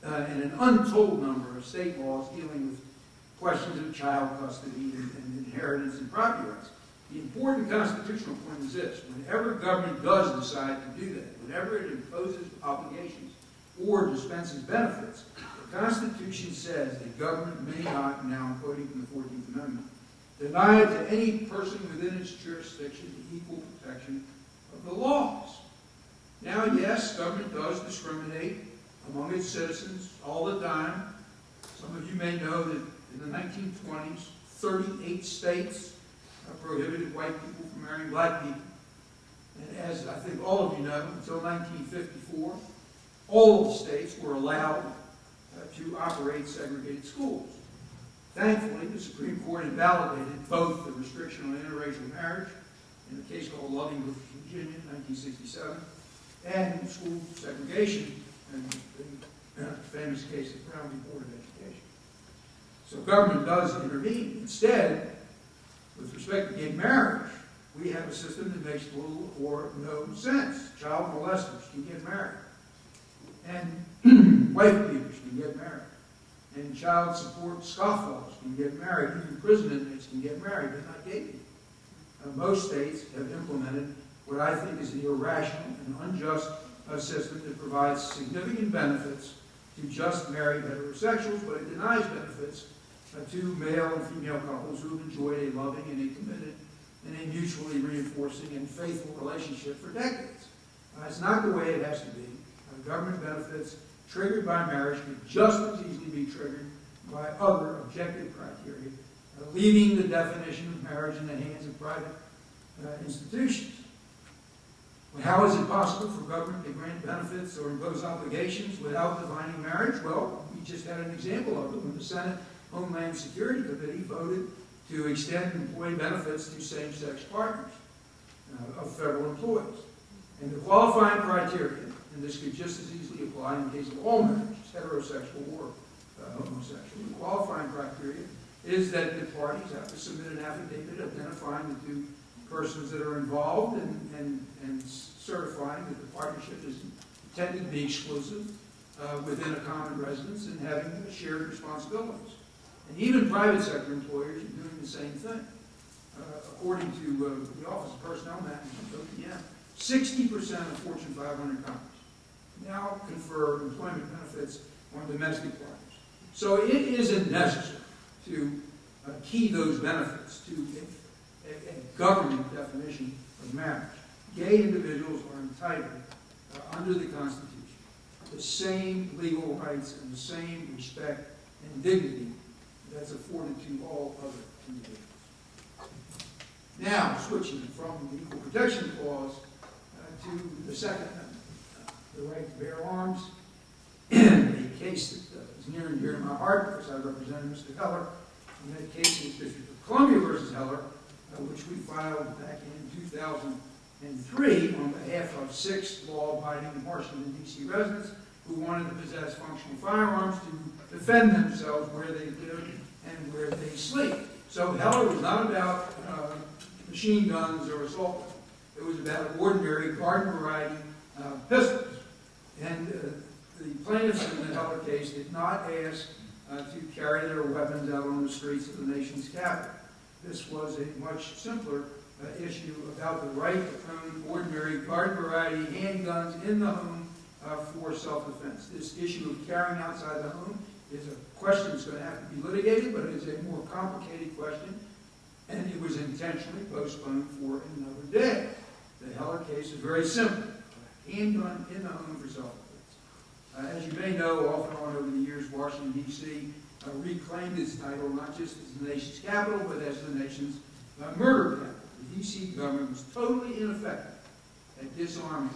S5: and an untold number of state laws dealing with questions of child custody and inheritance and property rights. The important constitutional point is this: whenever government does decide to do that, whenever it imposes obligations or dispenses benefits, the Constitution says that government may not, now I'm quoting from the 14th Amendment, deny to any person within its jurisdiction the equal protection of the laws. Now, yes, government does discriminate among its citizens all the time. Some of you may know that in the 1920s, 38 states prohibited white people from marrying black people. And as I think all of you know, until 1954, all of the states were allowed to operate segregated schools. Thankfully, the Supreme Court invalidated both the restriction on interracial marriage in a case called Loving v. Virginia in 1967, and school segregation in the famous case of Brown v. Board of Education. So government does intervene. Instead, with respect to gay marriage, we have a system that makes little or no sense. Child molesters can get married. And wife beaters can get married. And child support scofflaws can get married. Even prison inmates can get married, but not gay people. Most states have implemented what I think is an irrational and unjust system that provides significant benefits to just married heterosexuals, but it denies benefits to male and female couples who have enjoyed a loving and a committed and a mutually reinforcing and faithful relationship for decades. It's not the way it has to be. Government benefits triggered by marriage could just as easily be triggered by other objective criteria, leaving the definition of marriage in the hands of private institutions. Well, how is it possible for government to grant benefits or impose obligations without defining marriage? Well, we just had an example of it when the Senate Homeland Security Committee voted to extend employee benefits to same-sex partners of federal employees. And the qualifying criteria, and this could just as easily apply in the case of all marriages, heterosexual or homosexual, the qualifying criteria is that the parties have to submit an affidavit identifying the two persons that are involved and certifying that the partnership is intended to be exclusive within a common residence and having shared responsibilities. And even private sector employers are doing the same thing. According to the Office of Personnel Management, OPM, 60% of Fortune 500 companies now confer employment benefits on domestic partners. So it isn't necessary to key those benefits to a government definition of marriage. Gay individuals are entitled, under the Constitution, the same legal rights and the same respect and dignity that's afforded to all other individuals. Now, switching from the Equal Protection Clause to the Second Amendment, the right to bear arms, a case that is near and dear to my heart because I represented Mr. Heller in that case in the District of Columbia versus Heller, which we filed back in 2003 on behalf of 6 law-abiding Washington, D.C. residents who wanted to possess functional firearms to defend themselves where they live and where they sleep. So Heller was not about machine guns or assault weapons. It was about ordinary garden variety pistols. And the plaintiffs in the Heller case did not ask to carry their weapons out on the streets of the nation's capital. This was a much simpler issue about the right to own ordinary garden variety handguns in the home for self-defense. This issue of carrying outside the home is a question that's going to have to be litigated, but it is a more complicated question, and it was intentionally postponed for another day. The Heller case is very simple. A handgun in the home for self-defense. As you may know, off and on over the years, Washington, D.C. Reclaimed its title not just as the nation's capital, but as the nation's murder capital. The D.C. government was totally ineffective at disarming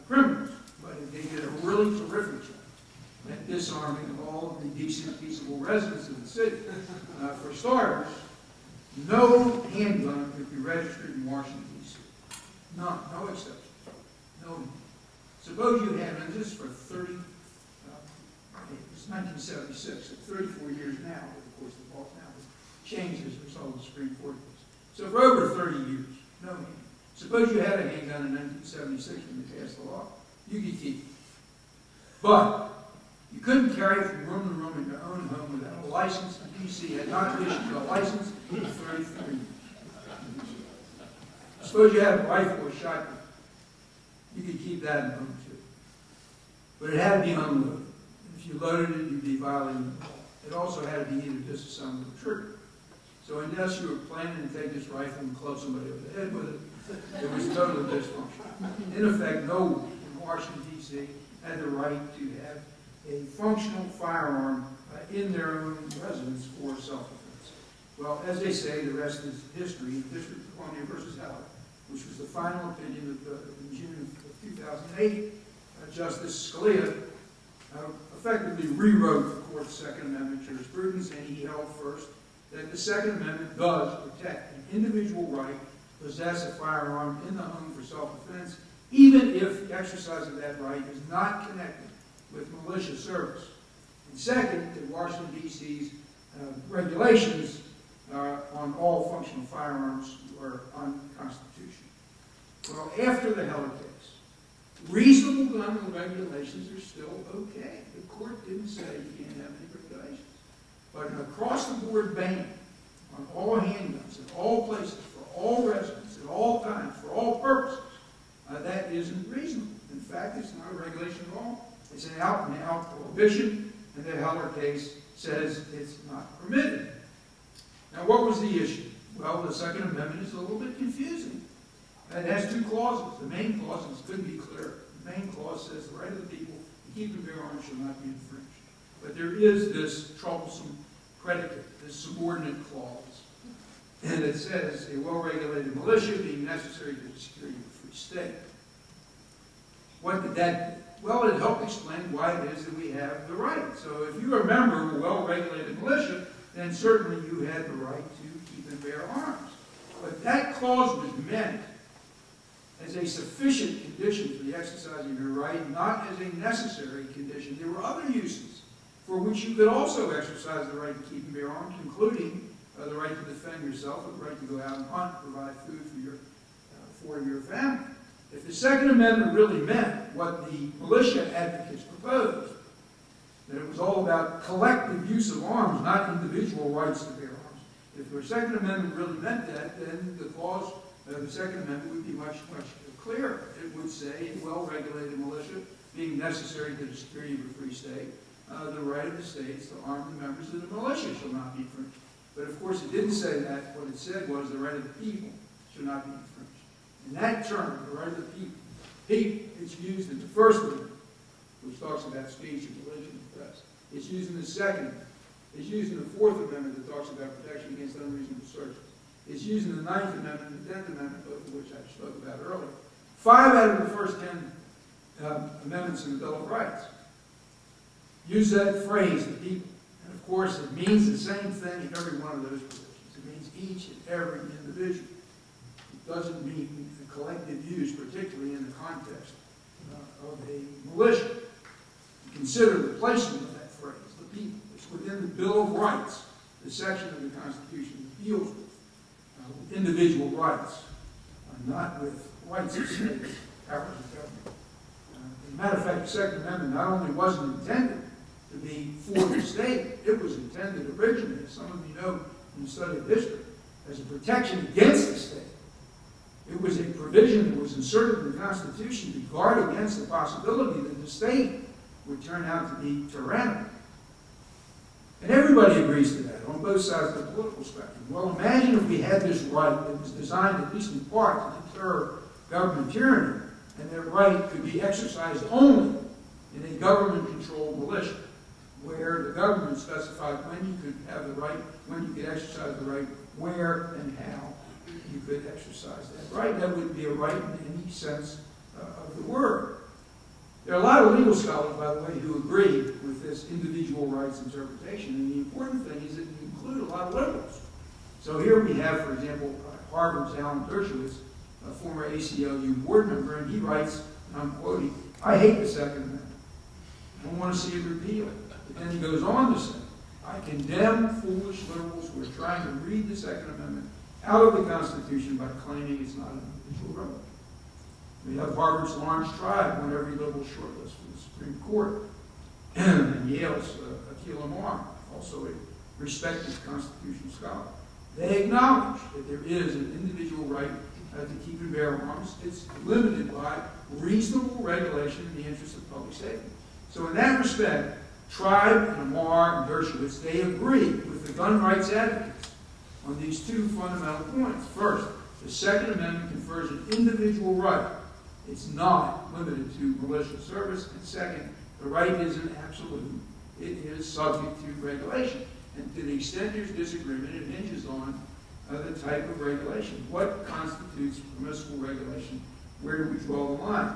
S5: criminals, but they did a really terrific job at disarming all of the decent, peaceable residents of the city. For starters, no handgun could be registered in Washington, D.C. None, no exceptions. No. Suppose you had, and this is for 30, it's 1976, so 34 years now, but of course the law now has changed as a result of the Supreme Court case. So for over 30 years, no handgun. Suppose you had a handgun in 1976 when you passed the law, you could keep it. But you couldn't carry it from room to room in your own home without a license. The D.C. had not issued a license in 33 years. Suppose you had a rifle or shotgun. You could keep that in home too. But it had to be unloaded. If you loaded it, you'd be violating the law. It also had to be either disassembled or triggered. So unless you were planning to take this rifle and club somebody over the head with it, it was totally dysfunctional. In effect, no one in Washington, D.C. had the right to have a functional firearm in their own residence for self-defense. Well, as they say, the rest is history. In the District of Columbia versus Heller, which was the final opinion in June of 2008, Justice Scalia effectively rewrote the Court's Second Amendment jurisprudence, and he held first that the Second Amendment does protect an individual right to possess a firearm in the home for self-defense, even if the exercise of that right is not connected with malicious service. And second, that Washington, D.C.'s regulations on all functional firearms are unconstitutional. Well, after the Heller case, reasonable gun regulations are still okay. The court didn't say you can't have any regulations. But an across-the-board ban on all handguns in all places, for all residents, at all times, for all purposes, that isn't reasonable. In fact, it's not a regulation at all. It's an out-and-out prohibition, and the Heller case says it's not permitted. Now, what was the issue? Well, the Second Amendment is a little bit confusing. It has two clauses. The main clause couldn't be clearer. The main clause says the right of the people to keep and bear arms shall not be infringed. But there is this troublesome predicate, this subordinate clause. And it says, a well-regulated militia being necessary to the security of a free state. What did that do? Well, it helped explain why it is that we have the right. So if you remember a well-regulated militia, then certainly you had the right to keep and bear arms. But that clause was meant as a sufficient condition for the exercise of your right, not as a necessary condition. There were other uses for which you could also exercise the right to keep and bear arms, including the right to defend yourself, the right to go out and hunt, provide food for your family. If the Second Amendment really meant what the militia advocates proposed, that it was all about collective use of arms, not individual rights to bear arms, if the Second Amendment really meant that, then the clause of the Second Amendment would be much, much clearer. It would say, a well-regulated militia being necessary to the security of a free state, the right of the states to arm the members of the militia shall not be infringed. But of course it didn't say that. What it said was the right of the people should not be infringed. And that term, the right of the people, it's used in the First Amendment, which talks about speech and religion and press. It's used in the Second Amendment. It's used in the Fourth Amendment that talks about protection against unreasonable searches. It's used in the Ninth Amendment and the Tenth Amendment, both of which I spoke about earlier. 5 out of the first 10 amendments in the Bill of Rights use that phrase, the people. And of course, it means the same thing in every one of those provisions. It means each and every individual. It doesn't mean the collective use, particularly in the context of a militia. Consider the placement of that phrase, the people. It's within the Bill of Rights, the section of the Constitution that deals with individual rights, not with rights of states, powers of government. As a matter of fact, the Second Amendment not only wasn't intended to be for the state, it was intended originally, as some of you know from the study of history, as a protection against the state. It was a provision that was inserted in the Constitution to guard against the possibility that the state would turn out to be tyrannical. And everybody agrees to that on both sides of the political spectrum. Well, imagine if we had this right that was designed, at least in part, to deter government tyranny, and that right could be exercised only in a government-controlled militia, where the government specified when you could have the right, when you could exercise the right, where and how you could exercise that right. That would be a right in any sense of the word. There are a lot of legal scholars, by the way, who agree with this individual rights interpretation, and the important thing is that you include a lot of liberals. So here we have, for example, Harvard's Alan Dershowitz, a former ACLU board member, and he writes, and I'm quoting, "I hate the Second Amendment. I don't want to see it repealed." But then he goes on to say, "I condemn foolish liberals who are trying to read the Second Amendment out of the Constitution by claiming it's not an individual right." We have Harvard's Lawrence Tribe on every liberal shortlist for the Supreme Court. And Yale's Akhil Amar, also a respected constitutional scholar. They acknowledge that there is an individual right to keep and bear arms. It's limited by reasonable regulation in the interest of public safety. So in that respect, Tribe and Amar and Dershowitz, they agree with the gun rights advocates on these two fundamental points. First, the Second Amendment confers an individual right. It's not limited to militia service. And second, the right isn't absolute. It is subject to regulation. And to the extent there's disagreement, it hinges on the type of regulation. What constitutes permissible regulation? Where do we draw the line?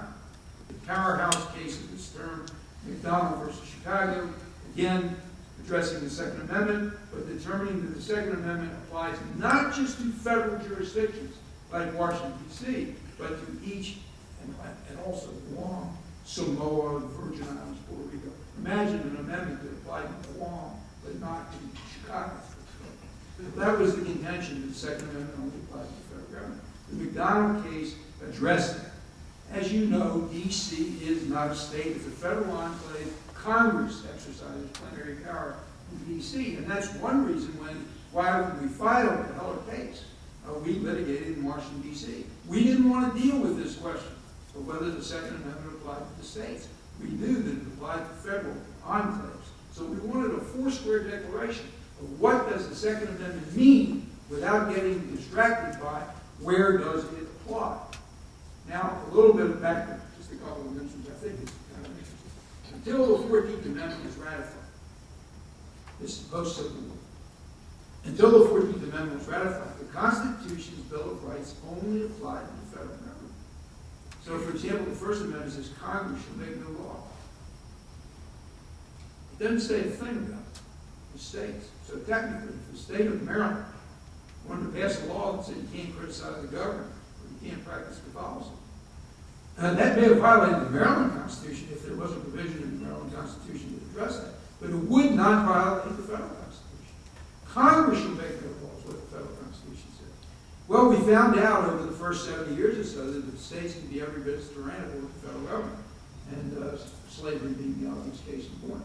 S5: The powerhouse case of this term, McDonald versus Chicago, again, addressing the Second Amendment, but determining that the Second Amendment applies not just to federal jurisdictions like Washington, D.C., but to each and also Guam, Samoa, the Virgin Islands, Puerto Rico. Imagine an amendment that applied to Guam, but not to That was the contention that the Second Amendment only applies to the federal government. The McDonald case addressed that. As you know, D.C. is not a state. It's a federal enclave. Congress exercises plenary power in D.C. And that's one reason why we filed the Heller case. We litigated in Washington, D.C. We didn't want to deal with this question of whether the Second Amendment applied to the states. We knew that it applied to federal enclaves. So we wanted a four-square declaration of what does the Second Amendment mean without getting distracted by where does it apply. Now, a little bit of background, just a couple of mentions, I think it's kind of interesting. Until the 14th Amendment was ratified, this is post-Civil War. Until the 14th Amendment was ratified, the Constitution's Bill of Rights only applied to the federal government. So, for example, the First Amendment says Congress shall make no law. It doesn't say a thing about the states. So technically, if the state of Maryland wanted to pass a law that said you can't criticize the government or you can't practice Catholicism, that may have violated the Maryland Constitution if there was a provision in the Maryland Constitution to address that, but it would not violate the federal Constitution. Congress should make no laws, what the federal Constitution says. Well, we found out over the first 70 years or so that the states can be every bit as tyrannical as the federal government, and slavery being the obvious case in point.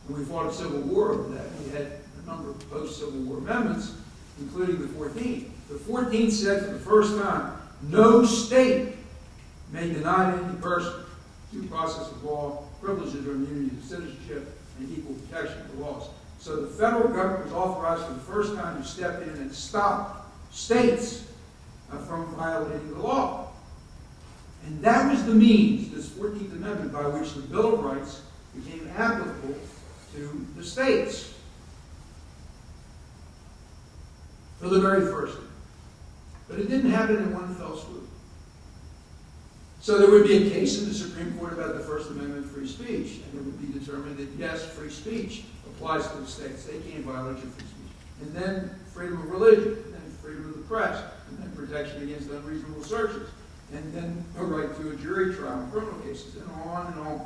S5: When we fought a civil war over that, we had a number of post-Civil War amendments, including the 14th. The 14th said for the first time, no state may deny to any person due process of law, privileges or immunities of citizenship, and equal protection of the laws. So the federal government was authorized for the first time to step in and stop states from violating the law. And that was the means, this 14th Amendment, by which the Bill of Rights became applicable to the states. For the very first time. But it didn't happen in one fell swoop. So there would be a case in the Supreme Court about the First Amendment free speech, and it would be determined that, yes, free speech applies to the states. They can't violate your free speech. And then freedom of religion, and then freedom of the press, and then protection against unreasonable searches, and then a right to a jury trial in criminal cases, and on and on.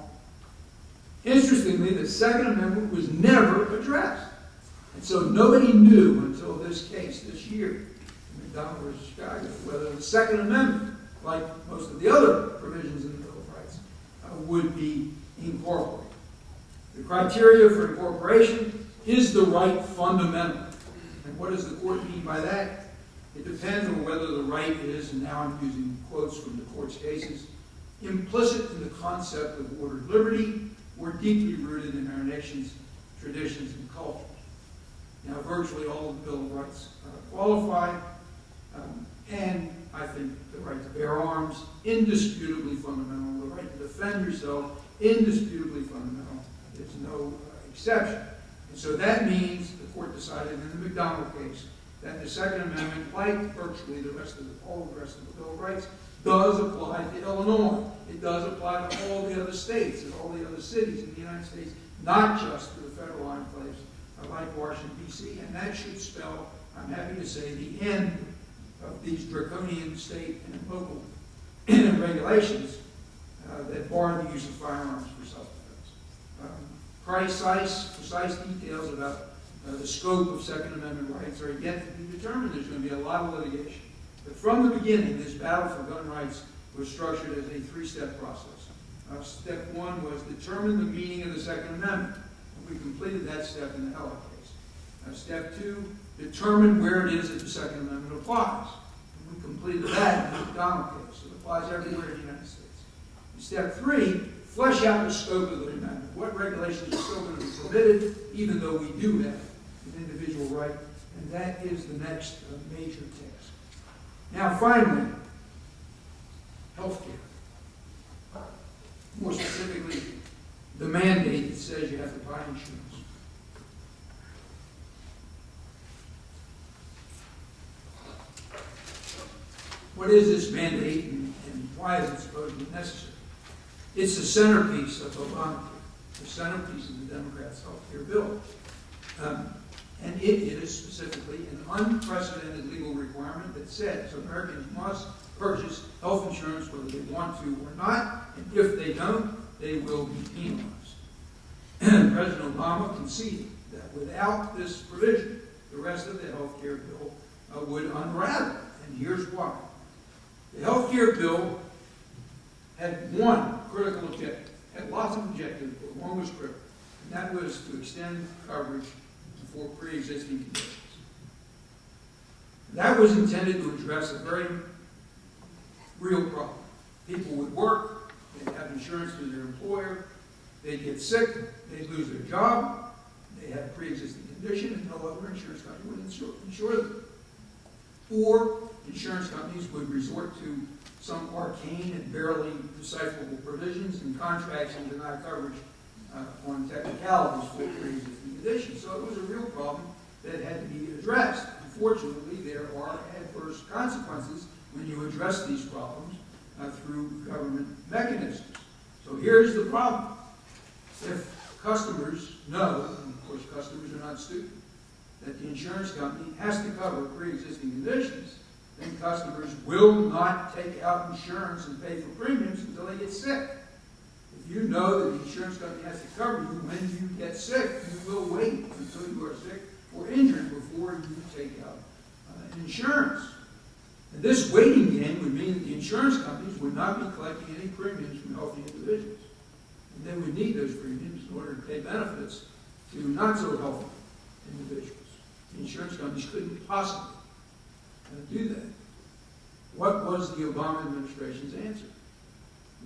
S5: Interestingly, the Second Amendment was never addressed. And so nobody knew until this case, this year, McDonald versus Chicago, whether the Second Amendment, like most of the other provisions in the Bill of Rights, would be incorporated. The criteria for incorporation is the right fundamental. And what does the court mean by that? It depends on whether the right is, and now I'm using quotes from the court's cases, implicit in the concept of ordered liberty, or deeply rooted in our nation's traditions and culture. Now, virtually all of the Bill of Rights qualify, and I think the right to bear arms, indisputably fundamental. The right to defend yourself, indisputably fundamental. There's no exception. And so that means the court decided in the McDonald case that the Second Amendment, like virtually all the rest of the Bill of Rights, does apply to Illinois. It does apply to all the other states and all the other cities in the United States, not just to the federal enclaves like Washington, D.C. And that should spell, I'm happy to say, the end of these draconian state and local regulations that bar the use of firearms for self-defense. Precise details about the scope of Second Amendment rights are yet to be determined. There's going to be a lot of litigation. But from the beginning, this battle for gun rights was structured as a three-step process. Step one was determine the meaning of the Second Amendment. And we completed that step in the Heller case. Step two, determine where it is that the Second Amendment applies. And we completed that in the McDonald case. It applies everywhere in the United States. And step three, flesh out the scope of the amendment. What regulations are still going to be permitted, even though we do have an individual right. And that is the next major task. Now, finally, health care. More specifically, the mandate that says you have to buy insurance. What is this mandate and why is it supposedly necessary? It's the centerpiece of Obamacare, the centerpiece of the Democrats' health care bill. And it is specifically an unprecedented legal requirement that says Americans must purchase health insurance whether they want to or not, and if they don't, they will be penalized. President Obama conceded that without this provision, the rest of the health care bill would unravel. And here's why. The health care bill had one critical objective, had lots of objectives, but one was critical, and that was to extend coverage for pre-existing conditions. That was intended to address a very real problem. People would work, they'd have insurance through their employer, they'd get sick, they'd lose their job, they had a pre-existing condition, and no other insurance company would insure them. Or insurance companies would resort to some arcane and barely decipherable provisions in contracts and deny coverage on technicalities for pre-existing conditions. So it was a real problem that had to be addressed. Unfortunately, there are adverse consequences when you address these problems through government mechanisms. So here's the problem. If customers know, and of course customers are not stupid, that the insurance company has to cover pre-existing conditions, then customers will not take out insurance and pay for premiums until they get sick. If you know that the insurance company has to cover you when you get sick, you will wait until you are sick or injured before you take out insurance. And this waiting game would mean that the insurance companies would not be collecting any premiums from healthy individuals. And they would need those premiums in order to pay benefits to not so healthy individuals. The insurance companies couldn't possibly do that. What was the Obama administration's answer?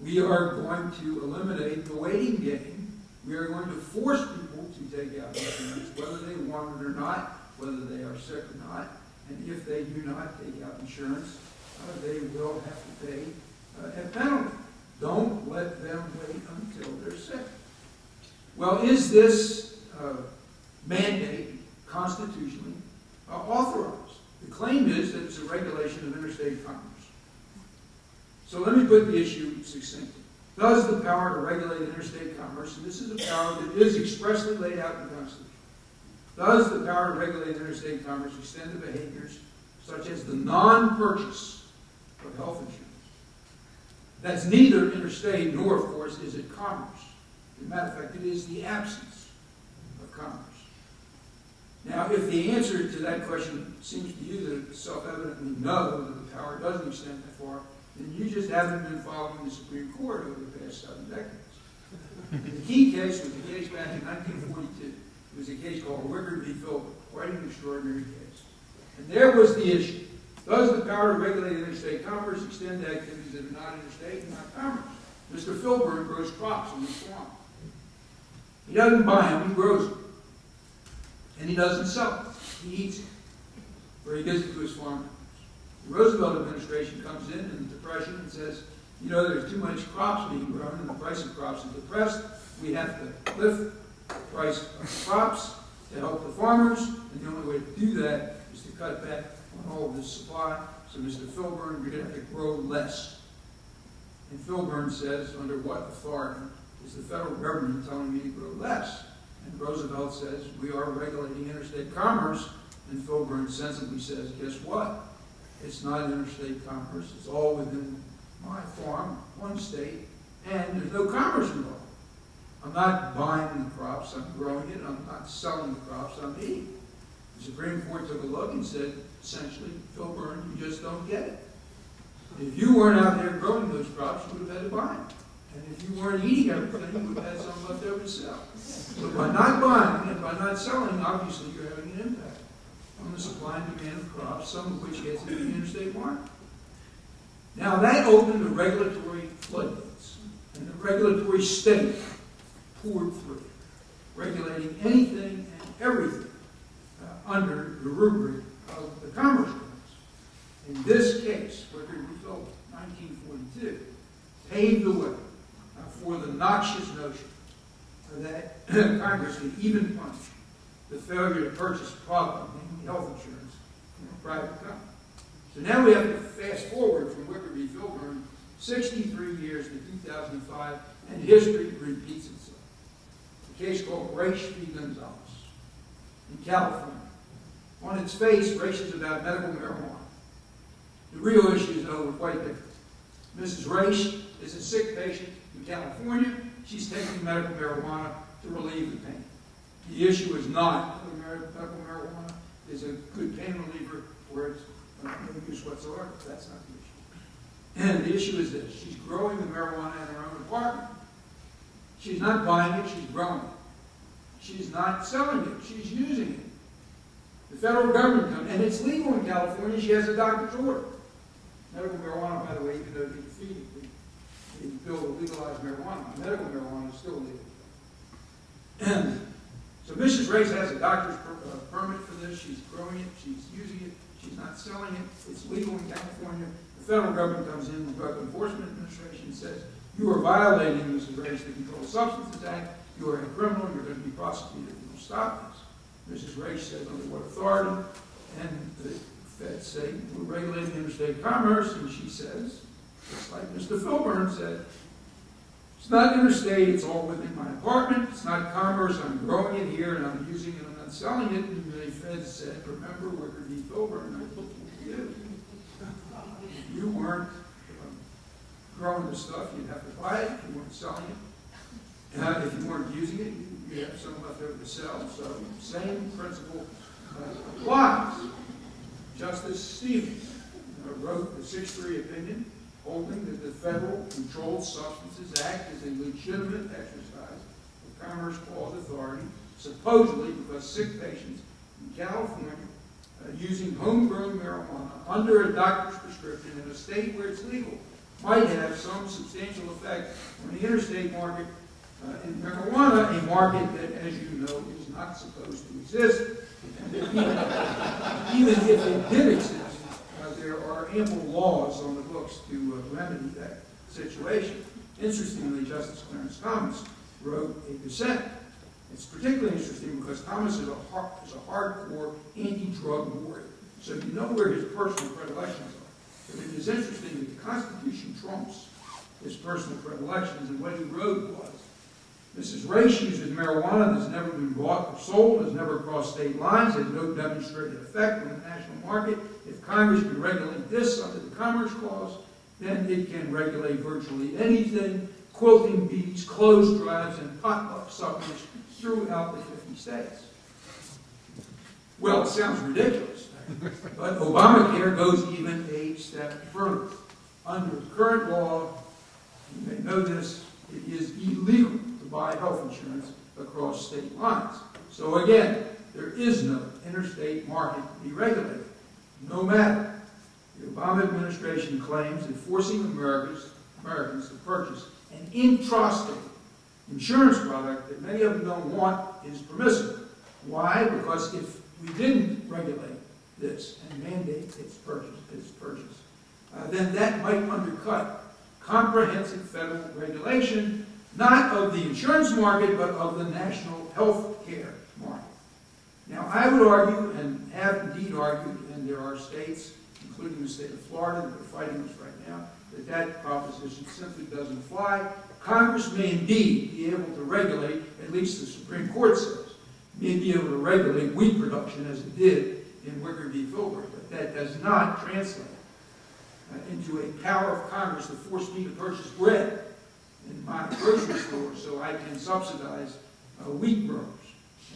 S5: We are going to eliminate the waiting game. We are going to force people to take out insurance, whether they want it or not, whether they are sick or not. And if they do not take out insurance, they will have to pay a penalty. Don't let them wait until they're sick. Well, is this mandate constitutionally authorized? The claim is that it's a regulation of interstate commerce. So let me put the issue succinctly. Does the power to regulate interstate commerce, and this is a power that is expressly laid out in the Constitution, does the power to regulate interstate commerce extend to behaviors such as the non-purchase of health insurance? That's neither interstate nor, of course, is it commerce. As a matter of fact, it is the absence of commerce. Now, if the answer to that question seems to you that it's self-evidently no, that the power doesn't extend that far, then you just haven't been following the Supreme Court over the past 7 decades. The key case was the case back in 1942. It was a case called Wicker v. Philbin, quite an extraordinary case. And there was the issue. Does the power to regulate interstate commerce extend to activities that are not interstate and not commerce? Mr. Philbin grows crops in the swamp. He doesn't buy them, he grows them. And he doesn't sell them. He eats them. Or he gives it to his farm. The Roosevelt administration comes in the Depression and says, you know, there's too much crops being grown and the price of crops is depressed. We have to lift the price of crops to help the farmers. And the only way to do that is to cut back on all of this supply. So Mr. Philbin, you're going to have to grow less. And Philbin says, under what authority is the federal government telling me to grow less? And Roosevelt says, we are regulating interstate commerce. And Philbin sensibly says, guess what? It's not interstate commerce. It's all within my farm, one state, and there's no commerce involved. I'm not buying the crops, I'm growing it, I'm not selling the crops, I'm eating. The Supreme Court took a look and said, essentially, Philbin, you just don't get it. If you weren't out there growing those crops, you would have had to buy them. And if you weren't eating everything, you would have had some left over to sell. But by not buying and by not selling, obviously you're having an impact on the supply and demand of crops, some of which gets into the interstate market. Now that opened the regulatory floodgates, and the regulatory state poured through, regulating anything and everything under the rubric of the Commerce Clause. In this case, Wicker v. Philbin, 1942, paved the way for the noxious notion that Congress could even punish the failure to purchase a product, namely health insurance, from a private company. So now we have to fast forward from Wicker v. Philbin 63 years to 2005, and history repeats itself. A case called Raich v. Gonzalez in California. On its face, Raich is about medical marijuana. The real issues, though, were quite different. Mrs. Raich is a sick patient in California. She's taking medical marijuana to relieve the pain. The issue is not whether medical marijuana is a good pain reliever or it's no use whatsoever. That's not the issue. And the issue is this. She's growing the marijuana in her own apartment. She's not buying it, she's growing it. She's not selling it, she's using it. The federal government comes, and it's legal in California, she has a doctor's order. Medical marijuana, by the way, even though they defeated the bill to legalize marijuana, medical marijuana is still illegal. And so Mrs. Race has a doctor's permit for this. She's growing it. She's using it. She's not selling it. It's legal in California. The federal government comes in, the Drug Enforcement Administration says, you are violating, Mrs. Race, the Controlled Substances Act. You are a criminal. You're going to be prosecuted if you don't stop this. Mrs. Race says, under what authority? And the feds say, we're regulating interstate commerce. And she says, just like Mr. Filburn said, it's not interstate, it's all within my apartment. It's not commerce, I'm growing it here and I'm using it, I'm not selling it. And the feds said, remember Wicker v. Filburn, I told you. If you weren't growing the stuff, you'd have to buy it. If you weren't selling it, if you weren't using it, you'd have some left over to sell. So, same principle applies. Justice Stevens wrote the 6-3 opinion holding that the Federal Controlled Substances Act is a legitimate exercise of Commerce Clause authority, supposedly because sick patients in California using homegrown marijuana under a doctor's prescription in a state where it's legal might have some substantial effect on the interstate market in marijuana, a market that, as you know, is not supposed to exist. And even if it did exist, there are ample laws on the books to remedy that situation. Interestingly, Justice Clarence Thomas wrote a dissent. It's particularly interesting because Thomas is a hardcore anti-drug warrior. So you know where his personal predilections are. But it is interesting that the Constitution trumps his personal predilections, and what he wrote was, Mrs. Race uses marijuana that's never been bought or sold, has never crossed state lines, has no demonstrated effect on the national market. If Congress can regulate this under the Commerce Clause, then it can regulate virtually anything, quilting bees, clothes drives, and potluck suppers throughout the 50 states. Well, it sounds ridiculous, but Obamacare goes even a step further. Under current law, you may know this, it is illegal to buy health insurance across state lines. So again, there is no interstate market to be regulated. No matter. The Obama administration claims that forcing Americans to purchase an intrastate insurance product that many of them don't want is permissible. Why? Because if we didn't regulate this and mandate its purchase, then that might undercut comprehensive federal regulation, not of the insurance market, but of the national health care market. Now, I would argue, and have indeed argued, and there are states, including the state of Florida, that are fighting this right now, that that proposition simply doesn't fly. Congress may indeed be able to regulate, at least the Supreme Court says, may be able to regulate wheat production as it did in Wicker v. Filburn, but that does not translate into a power of Congress to force me to purchase bread in my grocery store so I can subsidize wheat growers.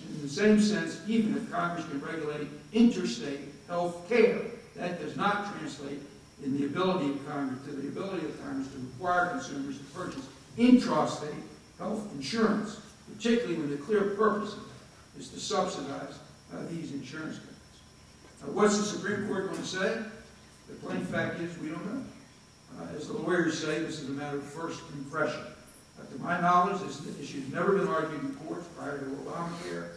S5: And in the same sense, even if Congress can regulate interstate health care, that does not translate in the ability of Congress to require consumers to purchase intrastate health insurance, particularly when the clear purpose of it is to subsidize these insurance companies. What's the Supreme Court going to say? The plain fact is we don't know. As the lawyers say, this is a matter of first impression. To my knowledge, this issue has never been argued in courts prior to Obamacare.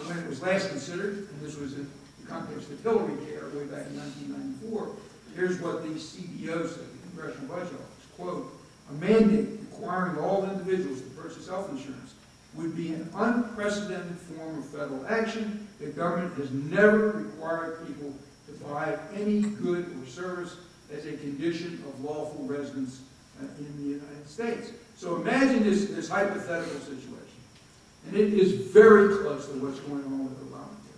S5: When it was last considered, and this was in the context of Hillary Care way back in 1994, here's what the CBO said, the Congressional Budget Office, quote, a mandate requiring all individuals to purchase health insurance would be an unprecedented form of federal action. The government has never required people to buy any good or service as a condition of lawful residence in the United States. So imagine this hypothetical situation. And it is very close to what's going on with Obamacare.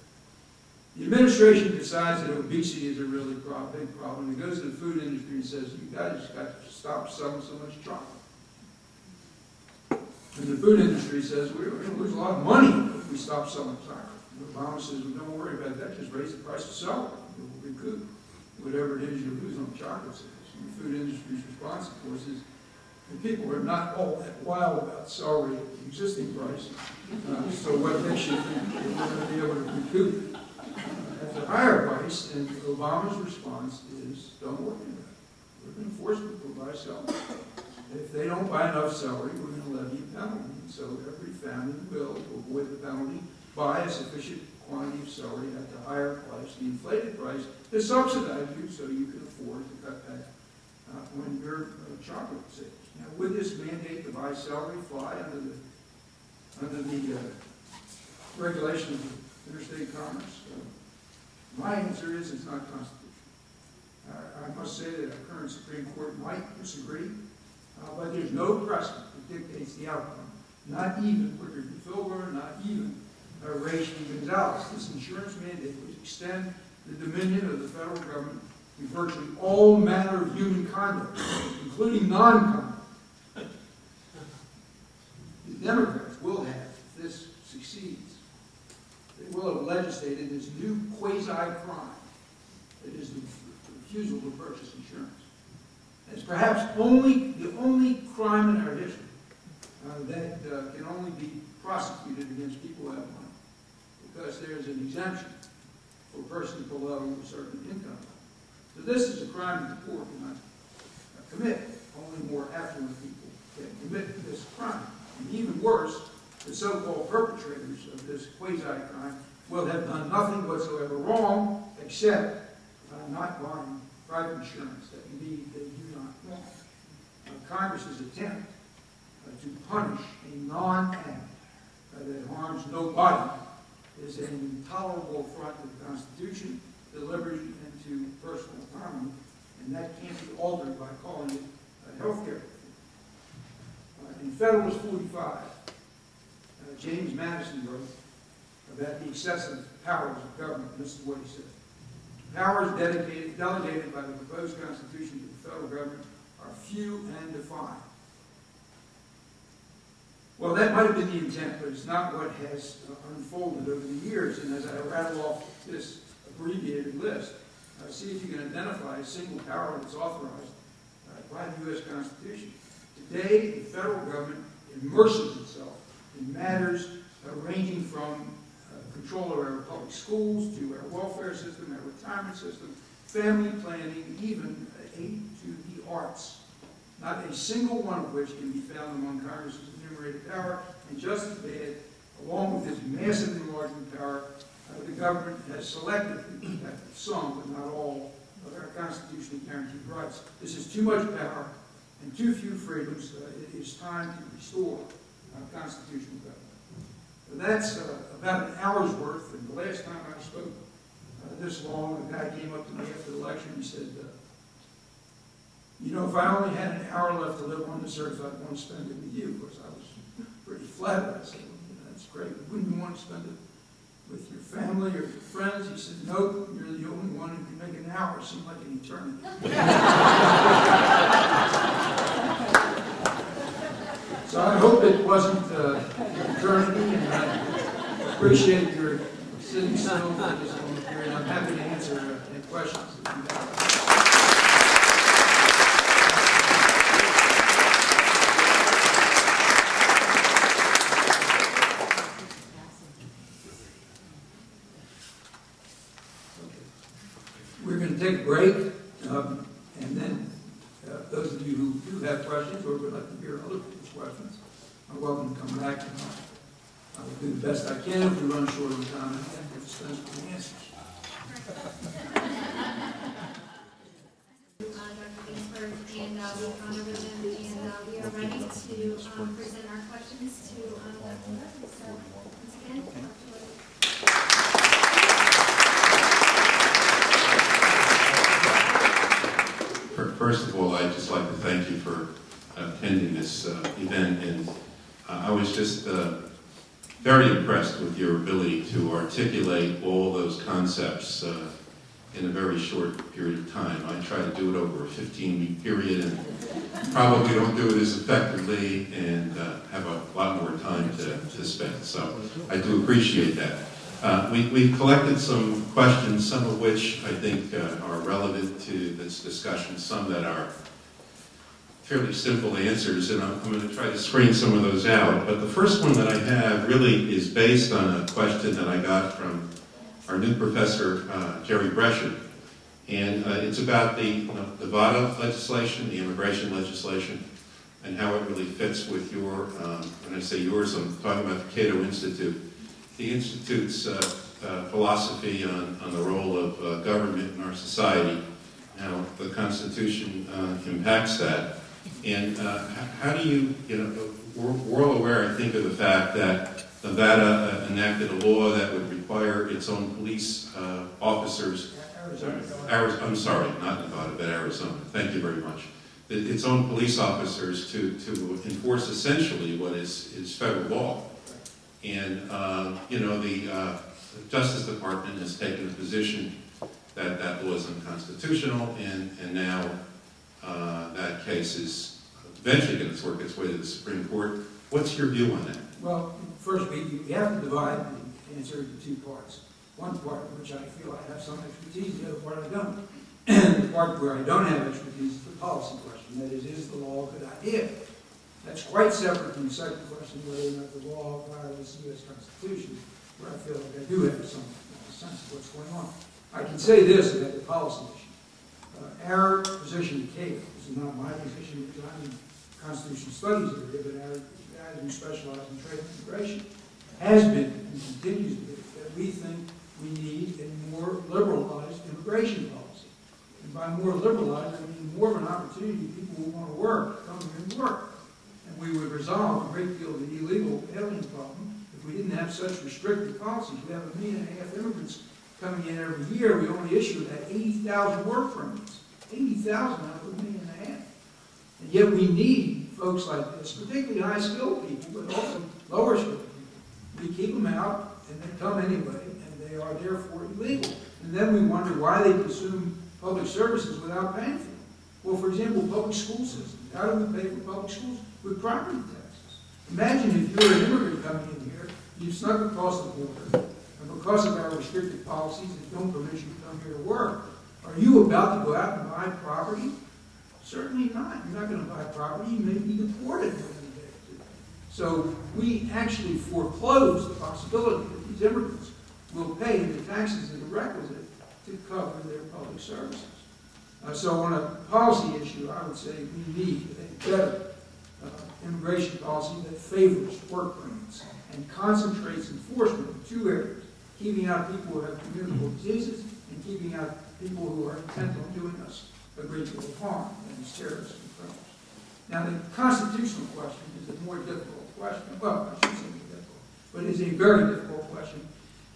S5: The administration decides that obesity is a really big problem. It goes to the food industry and says, you guys got to stop selling so much chocolate. And the food industry says, we're going to lose a lot of money if we stop selling soccer? Obama says, well, don't worry about that, just raise the price of celery. We'll recoup whatever it is you lose on chocolate sales. And the food industry's response, of course, is the people are not all that wild about celery at the existing price. So what makes you think that we're going to be able to recoup at the higher price? And Obama's response is, don't worry about it. We're going to force people to buy celery. If they don't buy enough celery, we're going to levy a penalty. And so every family will, to avoid the penalty, buy a sufficient quantity of celery at the higher price, the inflated price, to subsidize you so you can afford to cut back on your chocolate sales. Now, would this mandate to buy celery fly under the regulations of interstate commerce? My answer is it's not constitutional. I must say that our current Supreme Court might disagree, but there's no precedent that dictates the outcome. Not even Booker v. Filbert, not even Ray v. Gonzalez. This insurance mandate would extend the dominion of the federal government to virtually all manner of human conduct, including non-conduct. The Democrats will have, if this succeeds, they will have legislated this new quasi-crime that is the refusal to purchase insurance. And it's perhaps the only crime in our history that can only be prosecuted against people who have money, because there is an exemption for persons below a certain income level. So this is a crime that the poor cannot commit. Only more affluent people can commit this crime. And even worse, the so-called perpetrators of this quasi-crime will have done nothing whatsoever wrong except not buying private insurance that indeed they do not want. Congress's attempt to punish a non-act that harms nobody is an intolerable affront to the Constitution, to liberty, and to personal autonomy, and that can't be altered by calling it health care. In Federalist 45, James Madison wrote about the excessive powers of government. This is what he said. Powers delegated by the proposed Constitution to the federal government are few and defined. Well, that might have been the intent, but it's not what has unfolded over the years. And as I rattle off this abbreviated list, see if you can identify a single power that's authorized by the U.S. Constitution. Today, the federal government immerses itself in matters ranging from control of our public schools to our welfare system, our retirement system, family planning, even aid to the arts. Not a single one of which can be found among Congress's enumerated power, and just as bad, along with its massive enlargement power, the government has selected some, but not all, of our constitutionally guaranteed rights. This is too much power and too few freedoms. It is time to restore constitutional government. That's about an hour's worth, and the last time I spoke this long, a guy came up to me after the election and said, you know, if I only had an hour left to live on this earth, I'd want to spend it with you. Of course, I was pretty flattered. I said, well, you know, that's great, but wouldn't you want to spend it with your family or your friends? He said, nope, you're the only one who can make an hour seem like an eternity. So I hope it wasn't eternity, and I appreciate your sitting still for this long period. I'm happy to answer any questions that you have. We're going to take a break, and then those of you who do have questions or would like to hear other people's questions are welcome to come back. And I will do the best I can. If we run short of time, I have to dispense with the answers.
S4: Dr. Ginsburg, and we honor with them, and we are ready to present our questions to Dr. Levy. So, once again, Dr. Levy.
S6: First of all, I'd just like to thank you for attending this event, and I was just very impressed with your ability to articulate all those concepts in a very short period of time. I try to do it over a 15-week period and probably don't do it as effectively and have a lot more time to spend. So I do appreciate that. We collected some questions, some of which I think are relevant to this discussion, some that are fairly simple answers, and I'm going to try to screen some of those out. But the first one that I have really is based on a question that I got from our new professor, Jerry Brescher. And it's about the Nevada legislation, the immigration legislation, and how it really fits with your, when I say yours, I'm talking about the CATO Institute. The Institute's philosophy on the role of government in our society, how the Constitution impacts that. And how do you, we're all aware, I think, of the fact that Nevada enacted a law that would require its own police officers. I'm sorry, not Nevada, but Arizona. Thank you very much. Its own police officers to enforce essentially what is federal law. And, the Justice Department has taken a position that that law is unconstitutional, and now that case is eventually going to work its way to the Supreme Court. What's your view on that?
S5: Well, first, we have to divide the answer into two parts. One part in which I feel I have some expertise, the other part I don't. And the part where I don't have expertise is the policy question. That is the law a good idea? That's quite separate from the second question, whether or not the law violates the U.S. Constitution, where I feel like I do have some sense of what's going on. I can say this about the policy issue. Our position at CATO, this is not my position because I'm in Constitutional Studies area, but our guys who specialize in trade and immigration, has been and continues to be that we think we need a more liberalized immigration policy. And by more liberalized, I mean more of an opportunity for people who want to work, come here and work. And we would resolve a great deal of the illegal alien problem if we didn't have such restrictive policies. We have 1.5 million immigrants coming in every year. We only issue about 80,000 work permits. 80,000 out of 1.5 million. And yet we need folks like this, particularly high-skilled people, but also lower-skilled people. We keep them out, and they come anyway, and they are therefore illegal. And then we wonder why they consume public services without paying for them. Well, for example, public school systems. How do we pay for public schools? With property taxes. Imagine if you're an immigrant coming in here, you've snuck across the border, and because of our restrictive policies that don't permit you to come here to work, are you about to go out and buy property? Certainly not. You're not going to buy property. You may be deported within a day or two. So we actually foreclose the possibility that these immigrants will pay the taxes that are requisite to cover their public services. So on a policy issue, I would say we need a better immigration policy that favors work permits and concentrates enforcement in two areas: keeping out people who have communicable diseases and keeping out people who are intent on doing us a great deal of harm, and these terrorists and criminals. Now, the constitutional question is a more difficult question. Well, I shouldn't say more difficult, but it's a very difficult question.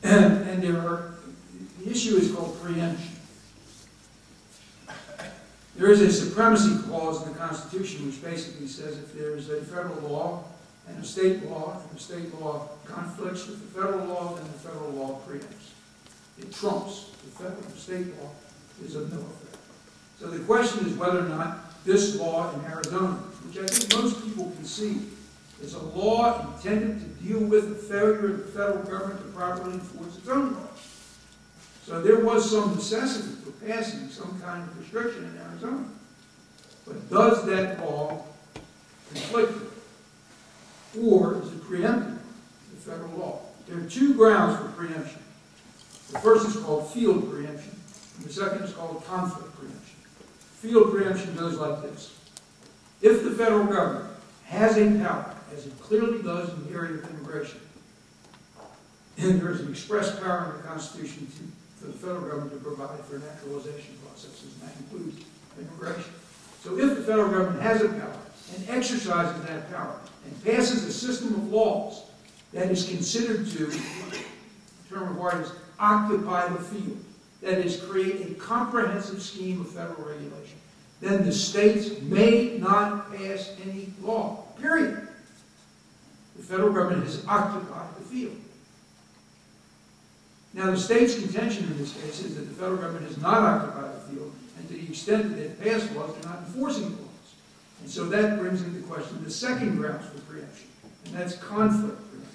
S5: And the issue is called preemption. There is a supremacy clause in the Constitution which basically says if there is a federal law and a state law, and the state law conflicts with the federal law, then the federal law preempts. It trumps the state law is of no effect. So the question is whether or not this law in Arizona, which I think most people can see, is a law intended to deal with the failure of the federal government to properly enforce its own laws. So there was some necessity for passing some kind of restriction in Arizona. But does that law conflict with it? Or is it preempting the federal law? There are two grounds for preemption. The first is called field preemption, and the second is called conflict preemption. Field preemption goes like this. If the federal government has a power, as it clearly does in the area of immigration, and there is an express power in the Constitution for the federal government to provide for naturalization processes, and that includes immigration. So if the federal government has a power and exercises that power and passes a system of laws that is considered to, the term of art is occupy the field, that is, create a comprehensive scheme of federal regulation, then the states may not pass any law, period. The federal government has occupied the field. Now, the state's contention in this case is that the federal government has not occupied the field, and to the extent that they've passed laws, they're not enforcing the laws. And so that brings into question the second grounds for preemption, and that's conflict preemption.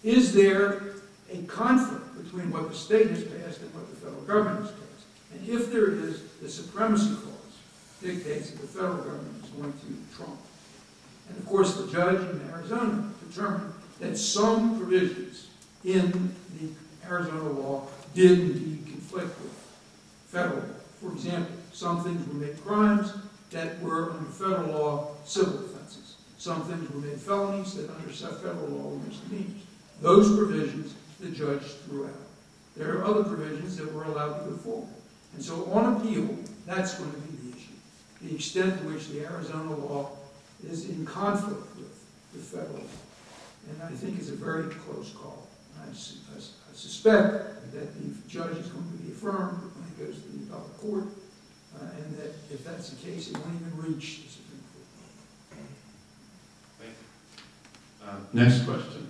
S5: Is there a conflict between what the state has passed and what the federal government has passed? And if there is, the supremacy clause dictates that the federal government is going to trump. And of course, the judge in Arizona determined that some provisions in the Arizona law did indeed conflict with federal law. For example, some things were made crimes that were under federal law civil offenses. Some things were made felonies that under federal law were misdemeanors. Those provisions the judge threw out. There are other provisions that were allowed to go forward. And so on appeal, that's going to be the issue. The extent to which the Arizona law is in conflict with the federal law. And I think it's a very close call. I suspect that the judge is going to be affirmed when it goes to the appellate court, and that if that's the case, it won't even reach the Supreme Court.
S6: Thank you. Next question.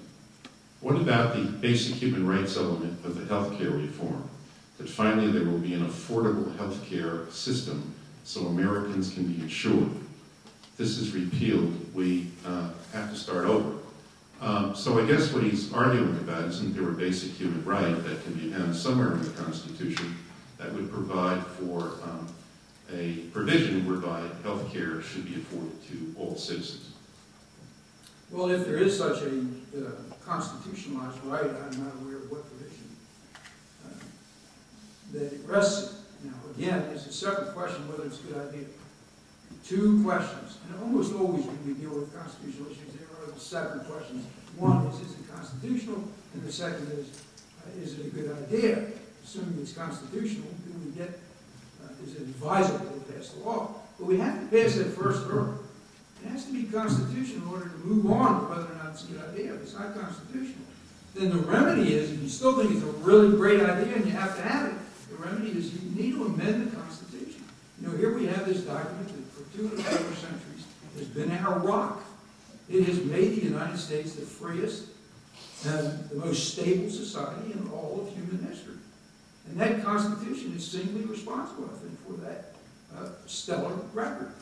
S6: What about the basic human rights element of the health care reform? That finally there will be an affordable health care system so Americans can be insured. If this is repealed, we have to start over. So I guess what he's arguing about isn't there a basic human right that can be found somewhere in the Constitution that would provide for a provision whereby health care should be afforded to all citizens?
S5: Well, if there is such a constitutionalized right, I'm not aware of what provision that it rests in. Now, again, it's a separate question whether it's a good idea. Two questions, and almost always when we deal with constitutional issues, there are the separate questions. One is it constitutional? And the second is it a good idea? Assuming it's constitutional, do we get, is it advisable to pass the law? But we have to pass that first hurdle. It has to be constitutional in order to move on to whether or not it's a good idea. If it's not constitutional, then the remedy is, if you still think it's a really great idea and you have to have it, the remedy is you need to amend the Constitution. You know, here we have this document that for 2 and 4 centuries has been our rock. It has made the United States the freest and the most stable society in all of human history. And that Constitution is singly responsible, I think, for that stellar record.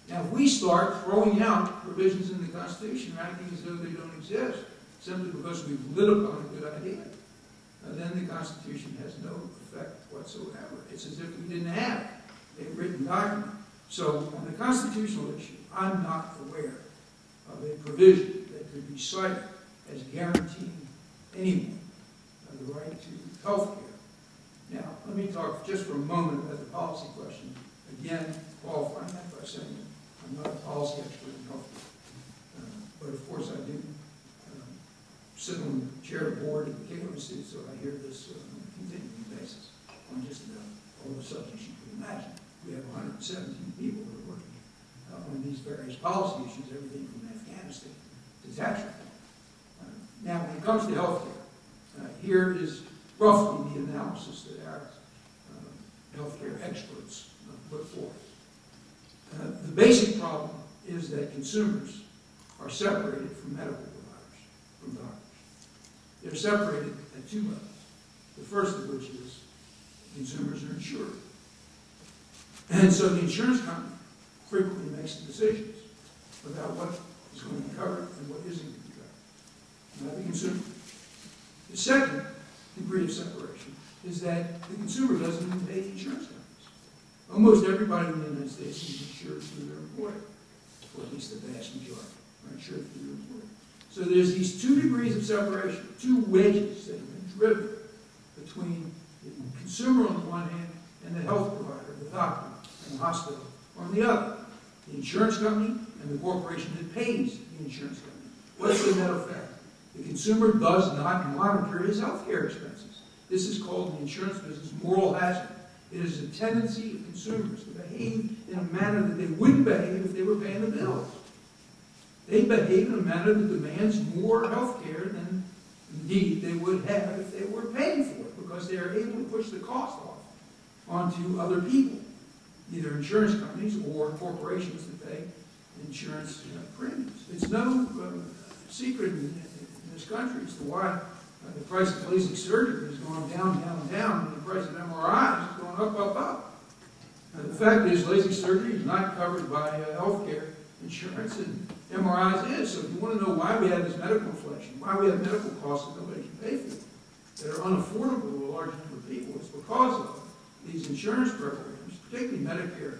S5: Now, if we start throwing out provisions in the Constitution, acting as though they don't exist, simply because we've lit upon a good idea, then the Constitution has no effect whatsoever. It's as if we didn't have a written document. So, on the constitutional issue, I'm not aware of a provision that could be cited as guaranteeing anyone the right to health care. Now, let me talk just for a moment about the policy question. Again, qualifying that by saying I'm not a policy expert in health care. But of course I do sit on the chair of the board at the CATO Institute, so I hear this on a continuing basis on just about all the subjects you can imagine. We have 117 people that are working on these various policy issues, everything from Afghanistan to tax reform. Now, when it comes to health care, here is roughly the analysis that our health care experts put forth. The basic problem is that consumers are separated from medical providers, from doctors. They're separated at 2 levels. The first of which is consumers are insured. And so the insurance company frequently makes the decisions about what is going to be covered and what isn't going to be covered. Not the consumer. The second degree of separation is that the consumer doesn't even pay the insurance companies. Almost everybody in the United States is insured through their employer, or at least the vast majority are insured through their employer. So there's these 2 degrees of separation, 2 wedges that have been driven between the consumer on the one hand and the health provider, the doctor, and the hospital on the other. The insurance company and the corporation that pays the insurance company. What's the net effect? The consumer does not monitor his health care expenses. This is called in the insurance business moral hazard. It is a tendency of consumers to behave in a manner that they wouldn't behave if they were paying the bills. They behave in a manner that demands more health care than indeed they would have if they were paying for it, because they are able to push the cost off onto other people, either insurance companies or corporations that pay insurance premiums. It's no secret in this country as to why the price of LASIK surgery has gone down, down, down, and the price of MRIs up. Now, the fact is, laser surgery is not covered by health care insurance, and MRIs is. So if you want to know why we have this medical inflation, why we have medical costs that nobody can pay for, that are unaffordable to a large number of people, it's because of these insurance programs, particularly Medicare,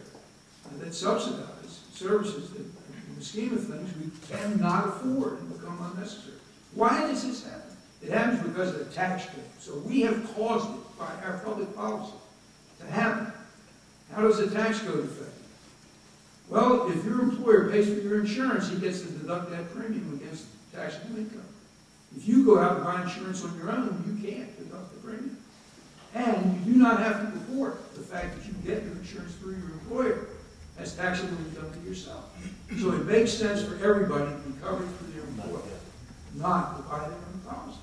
S5: that subsidize services that, in the scheme of things, we cannot afford and become unnecessary. Why does this happen? It happens because of the tax code. So we have caused it by our public policy to happen. How does the tax code affect it? Well, if your employer pays for your insurance, he gets to deduct that premium against taxable income. If you go out and buy insurance on your own, you can't deduct the premium. And you do not have to report the fact that you get your insurance through your employer as taxable income to yourself. So it makes sense for everybody to be covered through their employer, not to buy their own policy.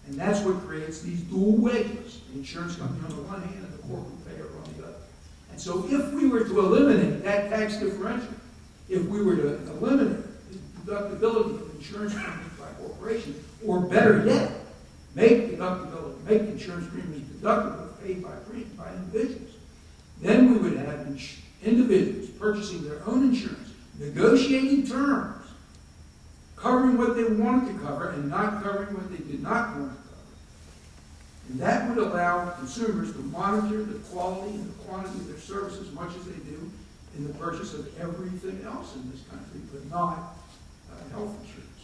S5: And that's what creates these dual wages. The insurance company on the one hand and the corporate payer on the other. And so if we were to eliminate that tax differential, if we were to eliminate the deductibility of insurance premiums by corporations, or better yet, make insurance premiums deductible paid by individuals, then we would have individuals purchasing their own insurance, negotiating terms, covering what they wanted to cover and not covering what they did not want to cover. And that would allow consumers to monitor the quality and the quantity of their service as much as they do in the purchase of everything else in this country, but not health insurance.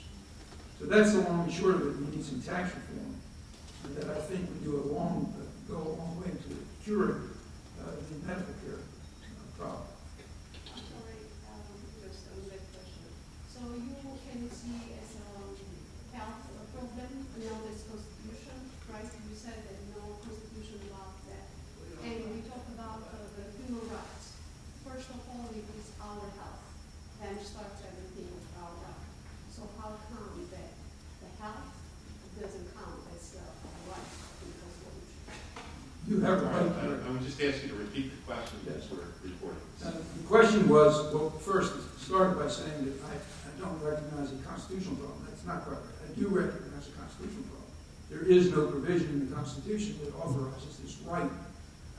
S5: So that's the long and short of it. We need some tax reform that I think would go a long way to curing the medical care problem.
S7: Sorry, just another question. So you can see as a health problem now this constitution, right? You said that no constitution about that. And we talk about the human rights. First of all, it is our health. Then starts everything with our health. So how come that the health doesn't count as a right in the constitution?
S5: You have a right to
S6: I would just ask you to repeat the question as we're recording.
S5: The question was, well, first, it started by saying that I don't recognize a constitutional problem. That's not correct. I do recognize a constitutional problem. There is no provision in the Constitution that authorizes this right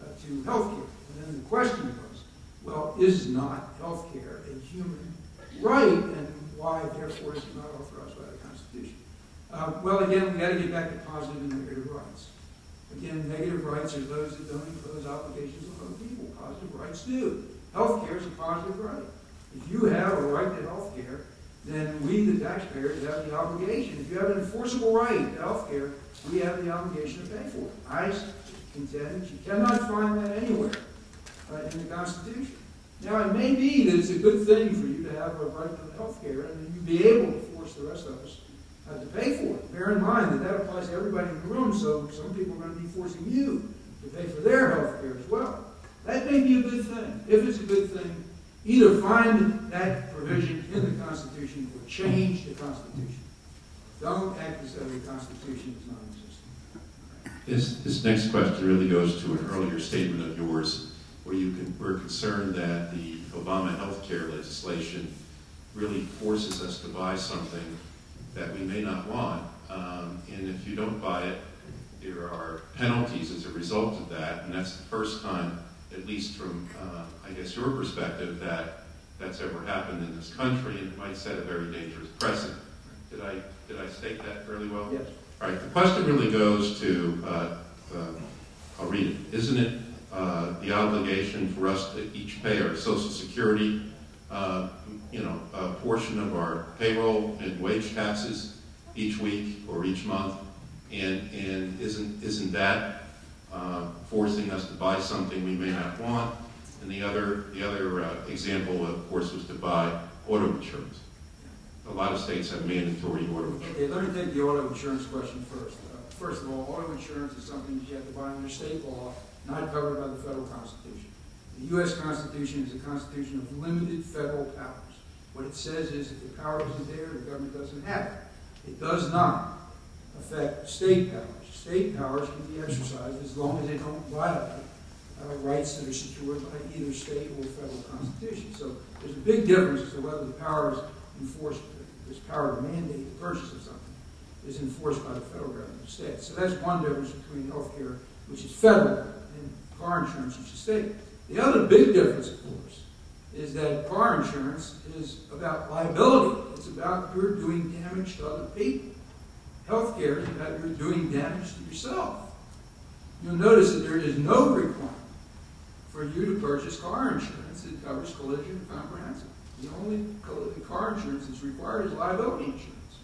S5: to health care. And then the question was, well, is not health care a human right, and why, therefore, is it not authorized by the Constitution? Well, again, we've got to get back to positive and negative rights. Again, negative rights are those that don't impose obligations on other people. Positive rights do. Health care is a positive right. If you have a right to health care, then we, the taxpayers, have the obligation. If you have an enforceable right to health care, we have the obligation to pay for it. I contend that you cannot find that anywhere in the Constitution. Now, it may be that it's a good thing for you to have a right to health care, and then you'd be able to force the rest of us to pay for it. Bear in mind that that applies to everybody in the room, so some people are going to be forcing you to pay for their health care as well. That may be a good thing. If it's a good thing, either find that provision in the Constitution or change the Constitution. Don't act as though the Constitution is non-existent.
S6: This next question really goes to an earlier statement of yours, where you were concerned that the Obama health care legislation really forces us to buy something that we may not want, and if you don't buy it, there are penalties as a result of that, and that's the first time, at least from, I guess, your perspective, that that's ever happened in this country, and it might set a very dangerous precedent. Did I state that fairly well?
S5: Yes.
S6: All right, the question really goes to, I'll read it. Isn't it the obligation for us to each pay our Social Security, a portion of our payroll and wage taxes each week or each month, and isn't that forcing us to buy something we may not want? And the other example, of course, was to buy auto insurance. A lot of states have mandatory auto insurance.
S5: Okay, let me take the auto insurance question first. First of all, auto insurance is something that you have to buy under state law, not covered by the federal Constitution. The U.S. Constitution is a constitution of limited federal powers. What it says is if the power isn't there, the government doesn't have it. It does not affect state powers. State powers can be exercised as long as they don't violate rights that are secured by either state or federal constitution. So there's a big difference as to whether the power is enforced, this power to mandate the purchase of something is enforced by the federal government or state. So that's one difference between health care which is federal, and car insurance, which is state. The other big difference, of course, is that car insurance is about liability. It's about you're doing damage to other people. Healthcare is about you're doing damage to yourself. You'll notice that there is no requirement for you to purchase car insurance that covers collision and comprehensive. The only car insurance that's required is liability insurance.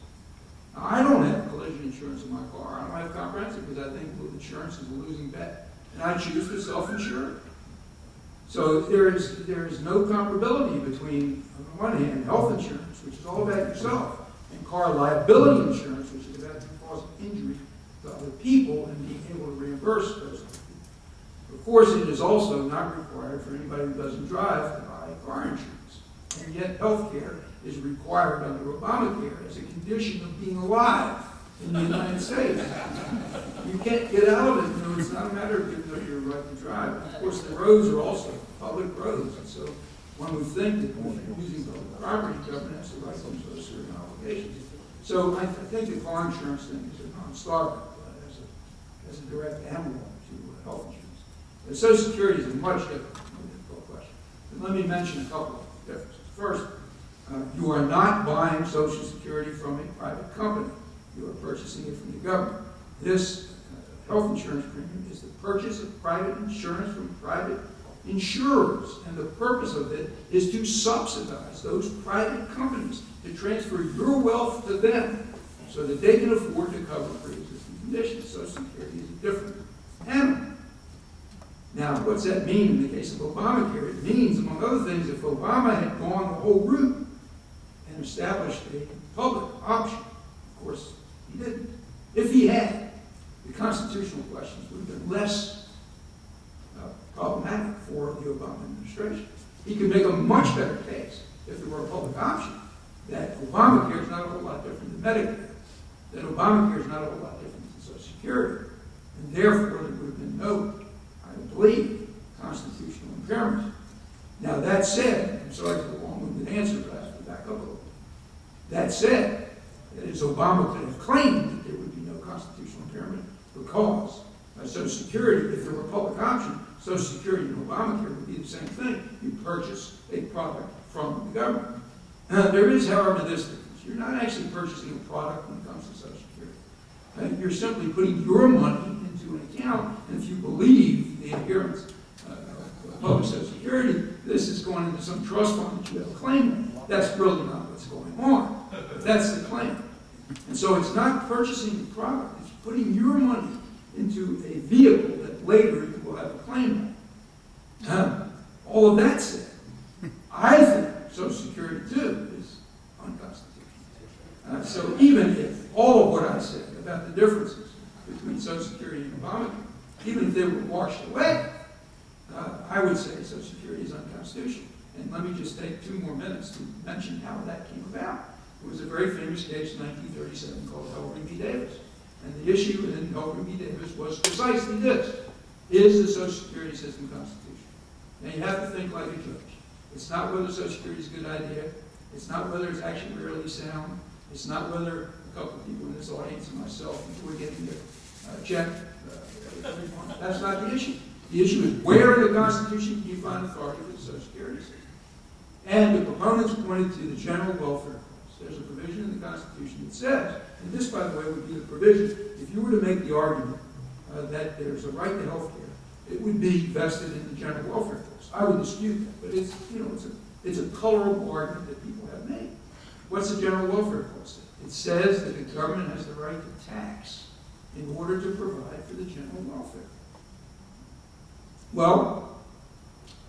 S5: Now, I don't have collision insurance in my car. I don't have comprehensive because I think insurance is a losing bet. And I choose to self-insure. So there is no comparability between, on the one hand, health insurance, which is all about yourself, and car liability insurance, which is about causing injury to other people and being able to reimburse those people. Of course, it is also not required for anybody who doesn't drive to buy car insurance. And yet health care is required under Obamacare as a condition of being alive in the United States. You can't get out of it. You know, it's not a matter of giving up your right to drive. Of course, the roads are also public roads, and so one would think that when you're using public property, government has the right to impose certain obligations. So I think the car insurance thing is a non-starter as a direct analog to health insurance. But Social Security is a much different question. And let me mention a couple of differences. First, you are not buying Social Security from a private company. You are purchasing it from the government. This health insurance premium is the purchase of private insurance from private insurers. And the purpose of it is to subsidize those private companies, to transfer your wealth to them so that they can afford to cover pre-existing conditions. Social Security is a different animal. Now, what's that mean in the case of Obamacare? It means, among other things, if Obama had gone the whole route and established a public option, of course, he didn't. If he had, the constitutional questions would have been less problematic for the Obama administration. He could make a much better case if there were a public option that Obamacare is not a whole lot different than Medicare, that Obamacare is not a whole lot different than Social Security, and therefore there would have been no, I believe, constitutional impairment. Now that said, I'm sorry for the long-winded answer, but I have to back up a little. That said, that is, Obama could have claimed that there would be no constitutional impairment because Social Security, if there were a public option, Social Security and Obamacare would be the same thing. You purchase a product from the government. There is, however, this difference. You're not actually purchasing a product when it comes to Social Security. You're simply putting your money into an account, and if you believe the adherence of public Social Security, this is going into some trust fund that you have a claim on. That's really not what's going on. But that's the claim. And so it's not purchasing the product. It's putting your money into a vehicle that later you will have a claim on. All of that said, I think Social Security, too, is unconstitutional. So even if all of what I said about the differences between Social Security and Obamacare, even if they were washed away, I would say Social Security is unconstitutional. And let me just take 2 more minutes to mention how that came about. It was a very famous case in 1937 called Levy v. Davis. And the issue in Levy v. Davis was precisely this. Is the Social Security system constitutional? Now you have to think like a judge. It's not whether Social Security is a good idea. It's not whether it's actually really sound. It's not whether a couple of people in this audience and myself, before getting a check, that's not the issue. The issue is where in the Constitution do you find authority for the Social Security system? And the proponents pointed to the general welfare clause. There's a provision in the Constitution that says, and this, by the way, would be the provision, if you were to make the argument that there's a right to health care, it would be vested in the general welfare clause. I would dispute that, but it's a colorable argument that people have made. What's the general welfare clause say? It says that the government has the right to tax in order to provide for the general welfare. Well,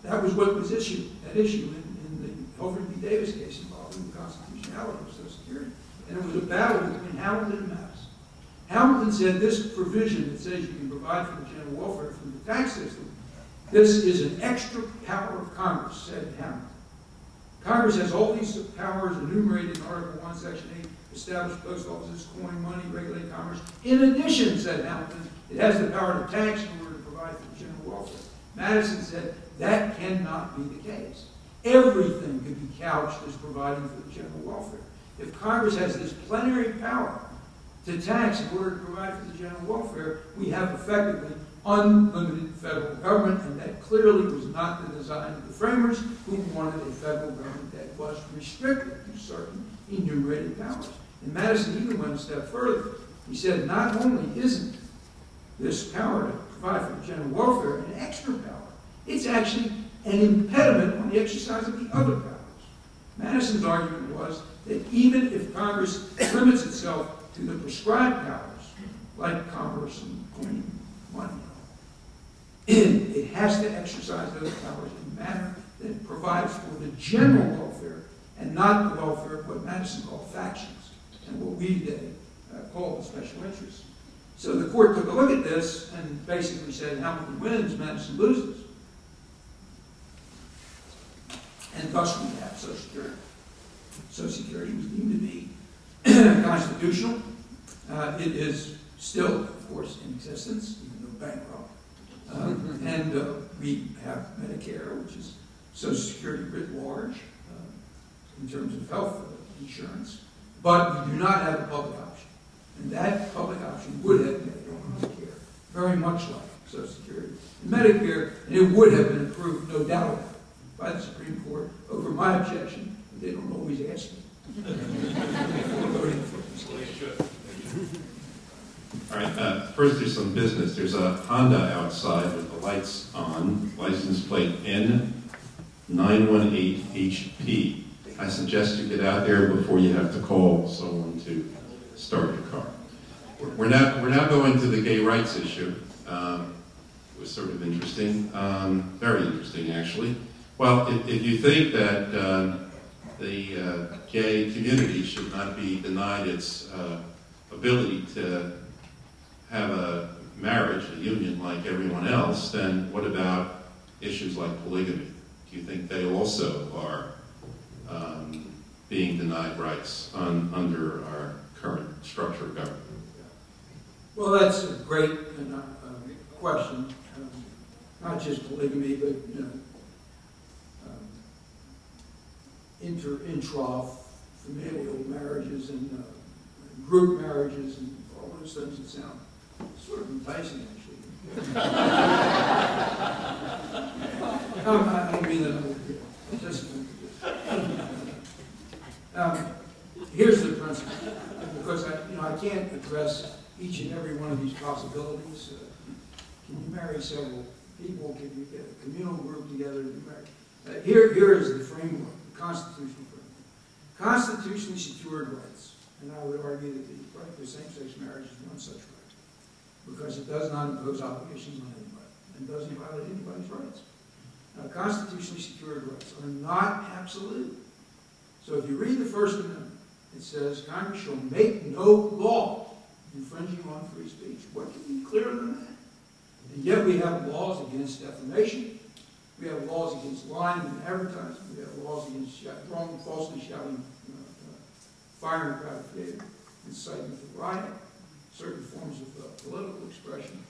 S5: that was what was issued, that issue in the Levy v. Davis case involving the constitutionality of Social Security. And it was a battle between Hamilton and Madison. Hamilton said this provision that says you can provide for the general welfare through the tax system, this is an extra power of Congress, said Hamilton. Congress has all these powers enumerated in Article 1, Section 8, establish post offices, coin money, regulate commerce. In addition, said Hamilton, it has the power to tax in order to provide for the general welfare. Madison said that cannot be the case. Everything could be couched as providing for the general welfare. If Congress has this plenary power to tax in order to provide for the general welfare, we have effectively unlimited federal government, and that clearly was not the design of the framers, who wanted a federal government that was restricted to certain enumerated powers. And Madison even went a step further. He said, not only isn't this power to provide for general welfare an extra power, it's actually an impediment on the exercise of the other powers. Madison's argument was that even if Congress limits itself to the prescribed powers, like commerce and coining money, it has to exercise those powers in a manner that provides for the general welfare and not the welfare of what Madison called factions and what we today call the special interests. So the court took a look at this and basically said Hamilton wins, Madison loses. And thus we have Social Security. Social Security was deemed to be constitutional. It is still, of course, in existence, even though bankrupt. And we have Medicare, which is Social Security writ large in terms of health insurance. But we do not have a public option. And that public option would have made Medicare very much like Social Security and Medicare, and it would have been approved, no doubt, by the Supreme Court over my objection. They don't always ask me.
S6: All right, first there's some business. There's a Honda outside with the lights on, license plate N918HP. I suggest you get out there before you have to call someone to start your car. We're now going to the gay rights issue. It was sort of interesting, very interesting actually. Well, if you think that the gay community should not be denied its ability to have a marriage, a union like everyone else, then what about issues like polygamy? Do you think they also are being denied rights under our current structure of government?
S5: Well, that's a great question. Not just polygamy, but intra-familial marriages and group marriages and all those things that sound sort of enticing, actually. I don't mean that. Here's the principle, because I can't address each and every one of these possibilities. Can you marry several people? Can you get a communal group together to marry? Here is the framework, the constitutional framework. Constitutionally secured rights, and I would argue that the right to same-sex marriage is one such right, because it does not impose obligations on anybody and doesn't violate anybody's rights. Now, constitutionally secured rights are not absolute. So if you read the First Amendment, it says Congress shall make no law infringing on free speech. What can be clearer than that? And yet we have laws against defamation. We have laws against lying and advertising. We have laws against falsely shouting, firing a crowd of theater, inciting to riot, certain forms of political expression,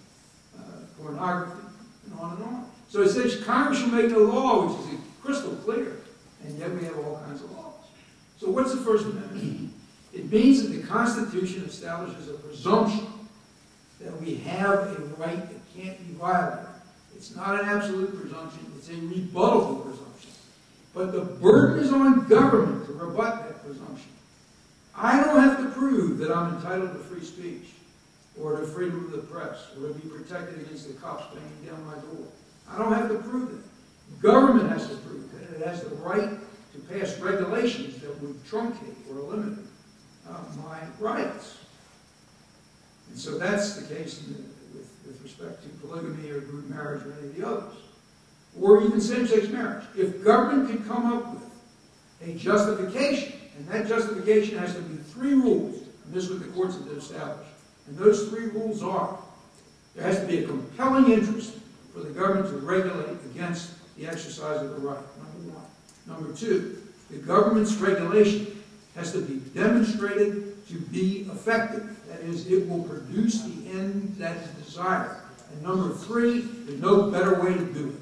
S5: pornography, and on and on. So it says Congress shall make no law, which is crystal clear, and yet we have all kinds of laws. So what's the First Amendment? It means that the Constitution establishes a presumption that we have a right that can't be violated. It's not an absolute presumption, it's a rebuttable presumption. But the burden is on government to rebut that presumption. I don't have to prove that I'm entitled to free speech, or to freedom of the press, or to be protected against the cops banging down my door. I don't have to prove that. Government has to prove that it has the right to pass regulations that would truncate or eliminate my rights. And so that's the case with respect to polygamy or group marriage or any of the others. Or even same-sex marriage. If government can come up with a justification, and that justification has to be 3 rules, and this is what the courts have established, and those 3 rules are, there has to be a compelling interest for the government to regulate against the exercise of the right, number 1. Number 2, the government's regulation has to be demonstrated to be effective. That is, it will produce the end that is desired. And number 3, there's no better way to do it.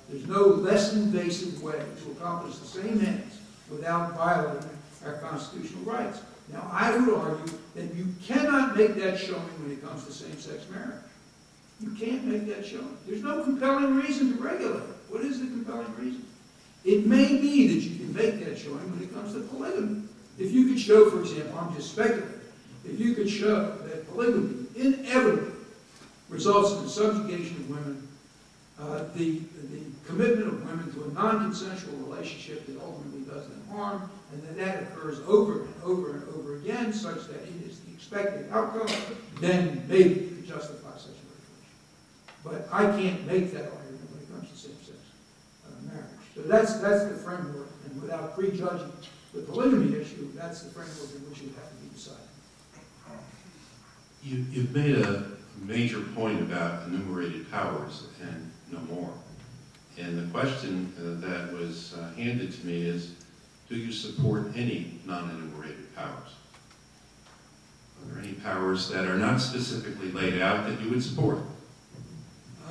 S5: There's no less invasive way to accomplish the same ends without violating our constitutional rights. Now, I would argue that you cannot make that showing when it comes to same-sex marriage. You can't make that showing. There's no compelling reason to regulate it. What is the compelling reason? It may be that you can make that showing when it comes to polygamy. If you could show, for example, I'm just speculating, if you could show that polygamy inevitably results in the subjugation of women, the commitment of women to a non-consensual relationship that ultimately does them harm, and that occurs over and over and over again, such that it is the expected outcome, then maybe you could justify such a regulation. But I can't make that argument when it comes to same-sex marriage. So that's the framework, and without prejudging the polygamy issue, that's the framework in which it would have to be decided.
S6: You've made a major point about enumerated powers and no more. And the question that was handed to me is, do you support any non-enumerated powers? Are there any powers that are not specifically laid out that you would support?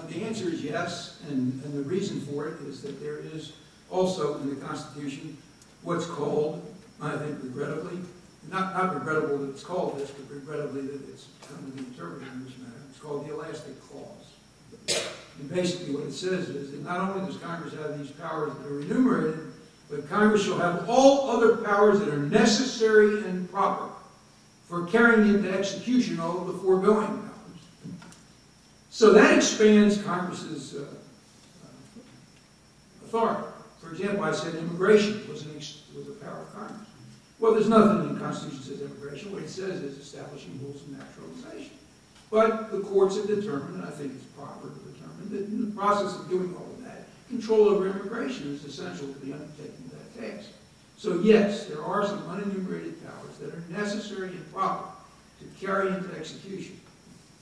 S5: The answer is yes, and the reason for it is that there is also in the Constitution what's called, I think regrettably, not regrettable that it's called this, but regrettably that it's come to be interpreted in this manner, it's called the elastic clause. And basically what it says is that not only does Congress have these powers that are enumerated, but Congress shall have all other powers that are necessary and proper for carrying into execution all of the foregoing powers. So that expands Congress's authority. For example, I said immigration was a power of Congress. Well, there's nothing in the Constitution that says immigration. What it says is establishing rules of naturalization. But the courts have determined, and I think it's proper to determine, that in the process of doing all of that, control over immigration is essential to the undertaking of that task. So yes, there are some unenumerated powers that are necessary and proper to carry into execution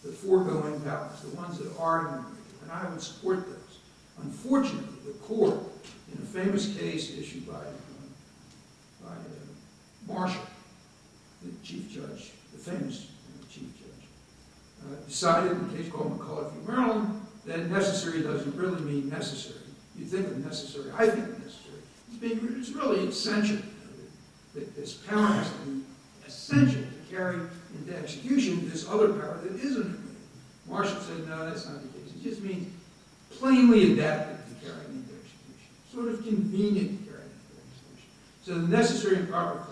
S5: the foregoing powers, the ones that are enumerated, and I would support those. Unfortunately, the court, in a famous case issued by Marshall, the chief judge, the famous chief judge, decided in a case called McCulloch v. Maryland that necessary doesn't really mean necessary. You think of necessary, I think of necessary. It's really essential that this power has to be essential to carry into execution this other power that isn't enumerated. Marshall said, no, that's not the case. It just means plainly adapted to carrying into execution, sort of convenient to carrying into execution. So the necessary and proper clause,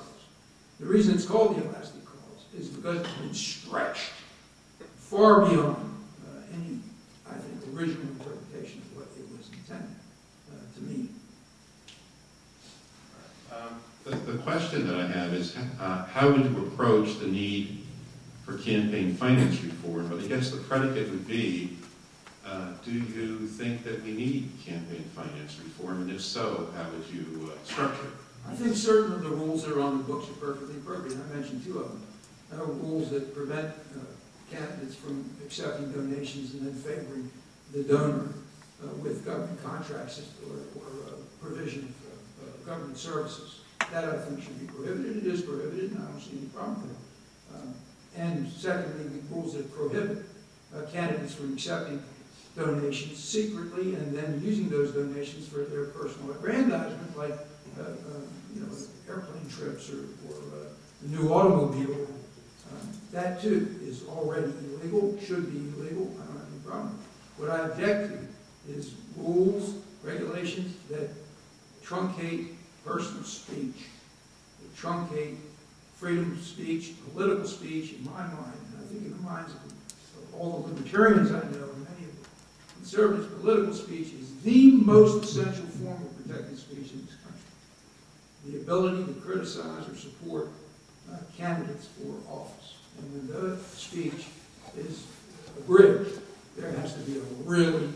S5: the reason it's called the elastic clause is because it's been stretched far beyond any, I think, original interpretation of what it was intended to mean.
S6: The question that I have is, how would you approach the need for campaign finance reform? But I guess the predicate would be, do you think that we need campaign finance reform? And if so, how would you structure it?
S5: I think certain of the rules that are on the books are perfectly appropriate. I mentioned two of them. Rules that prevent candidates from accepting donations and then favoring the donor with government contracts or provision of government services. That I think should be prohibited. It is prohibited, and I don't see any problem with it. And secondly, the rules that prohibit candidates from accepting donations secretly and then using those donations for their personal aggrandizement, like airplane trips or a new automobile. That too is already illegal, should be illegal. I don't have any problem. What I object to is rules, regulations that truncate personal speech, that truncate freedom of speech, political speech, in my mind, and I think in the minds of all the libertarians I know, and many of the conservatives, political speech is the most essential form of protected speech in this country. The ability to criticize or support candidates for office. And when the speech is abridged, there has to be a really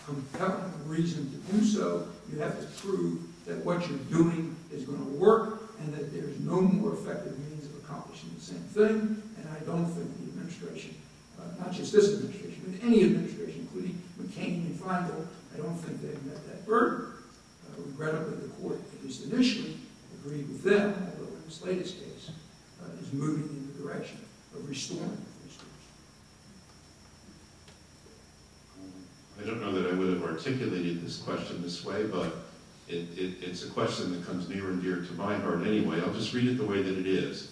S5: compelling reason to do so. You have to prove that what you're doing is going to work and that there's no more effective means of accomplishing the same thing. And I don't think the administration, not just this administration, but any administration, including McCain and Feingold, I don't think they've met that burden. Regrettably, the court, at least initially, agreed with them, although in this latest case, is moving in the direction of restoring free speech.
S6: I don't know that I would have articulated this question this way, but it's a question that comes near and dear to my heart anyway. I'll just read it the way that it is.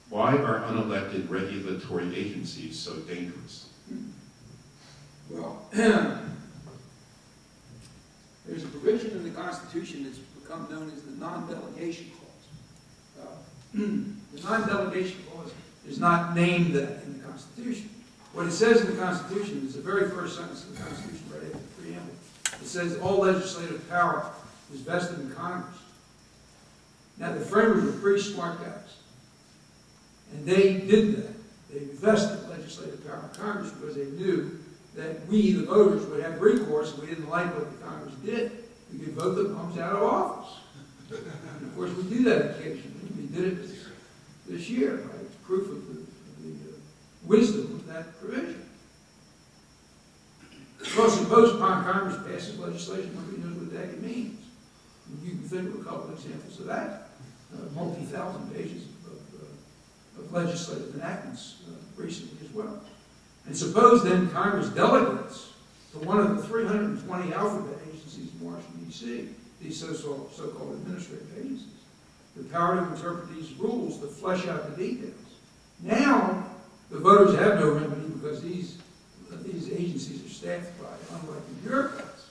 S6: Why are unelected regulatory agencies so dangerous?
S5: Well, there's a provision in the Constitution that's become known as the non-delegation clause. The non-delegation clause is not named that in the Constitution. What it says in the Constitution is the very first sentence of the Constitution, right after the preamble. It says all legislative power is vested in Congress. Now, the framers were pretty smart guys, and they did that. They vested legislative power in Congress because they knew that we, the voters, would have recourse if we didn't like what the Congress did. We could vote the bums out of office. And of course, we do that occasionally. We did it this year, right? It's proof of the wisdom of that provision. Because imposed upon Congress passes legislation, nobody knows what the heck it means. And you can think of a couple of examples of that. Multi-thousand pages of legislative enactments recently as well. And suppose then Congress delegates to one of the 320 alphabet agencies in Washington, D.C., these so-called administrative agencies, the power to interpret these rules to flesh out the details. Now, the voters have no remedy because these agencies are staffed by unelected bureaucrats,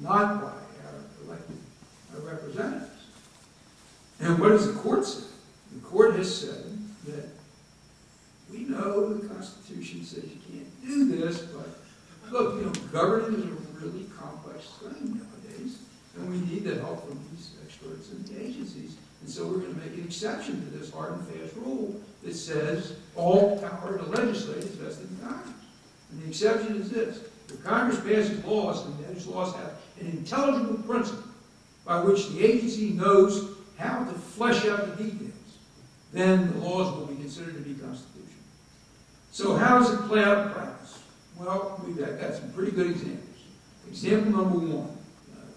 S5: not by our elected representatives. And what does the court say? The court has said that we know the Constitution says you can't do this, but look, governing is a really complex thing nowadays, and we need the help from these experts in the agencies. And so we're going to make an exception to this hard and fast rule that says all power to legislate is vested in Congress. And the exception is this: if Congress passes laws, and those laws have an intelligible principle by which the agency knows how to flesh out the details, then the laws will be considered to be constitutional. So how does it play out in practice? Well, we've got some pretty good examples. Example number one,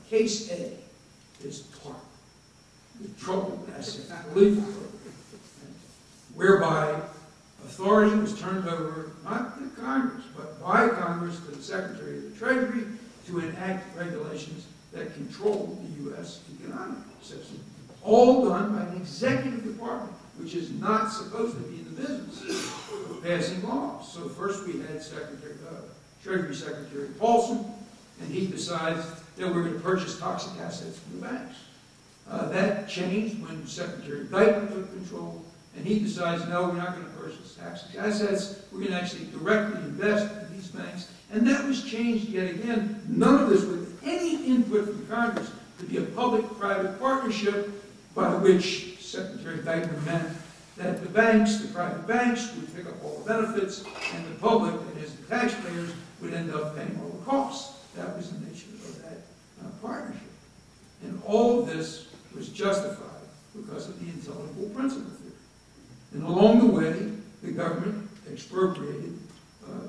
S5: case A is TARP, the Troubled Asset Relief Program, whereby authority was turned over not to Congress, but by Congress to the Secretary of the Treasury to enact regulations that control the U.S. economic system. All done by an executive department, which is not supposed to be in the business of passing laws. So first we had Treasury Secretary Paulson, and he decides that we're going to purchase toxic assets from the banks. That changed when Secretary Dyker took control, and he decides, no, we're not going to purchase toxic assets. We're going to actually directly invest in these banks. And that was changed yet again. None of this with any input from Congress to be a public-private partnership by which Secretary Dyker meant that the banks, the private banks, would pick up all the benefits, and the public, that is the taxpayers, would end up paying all the costs. That was the nature of that partnership. And all of this was justified because of the intelligible principle theory. And along the way, the government expropriated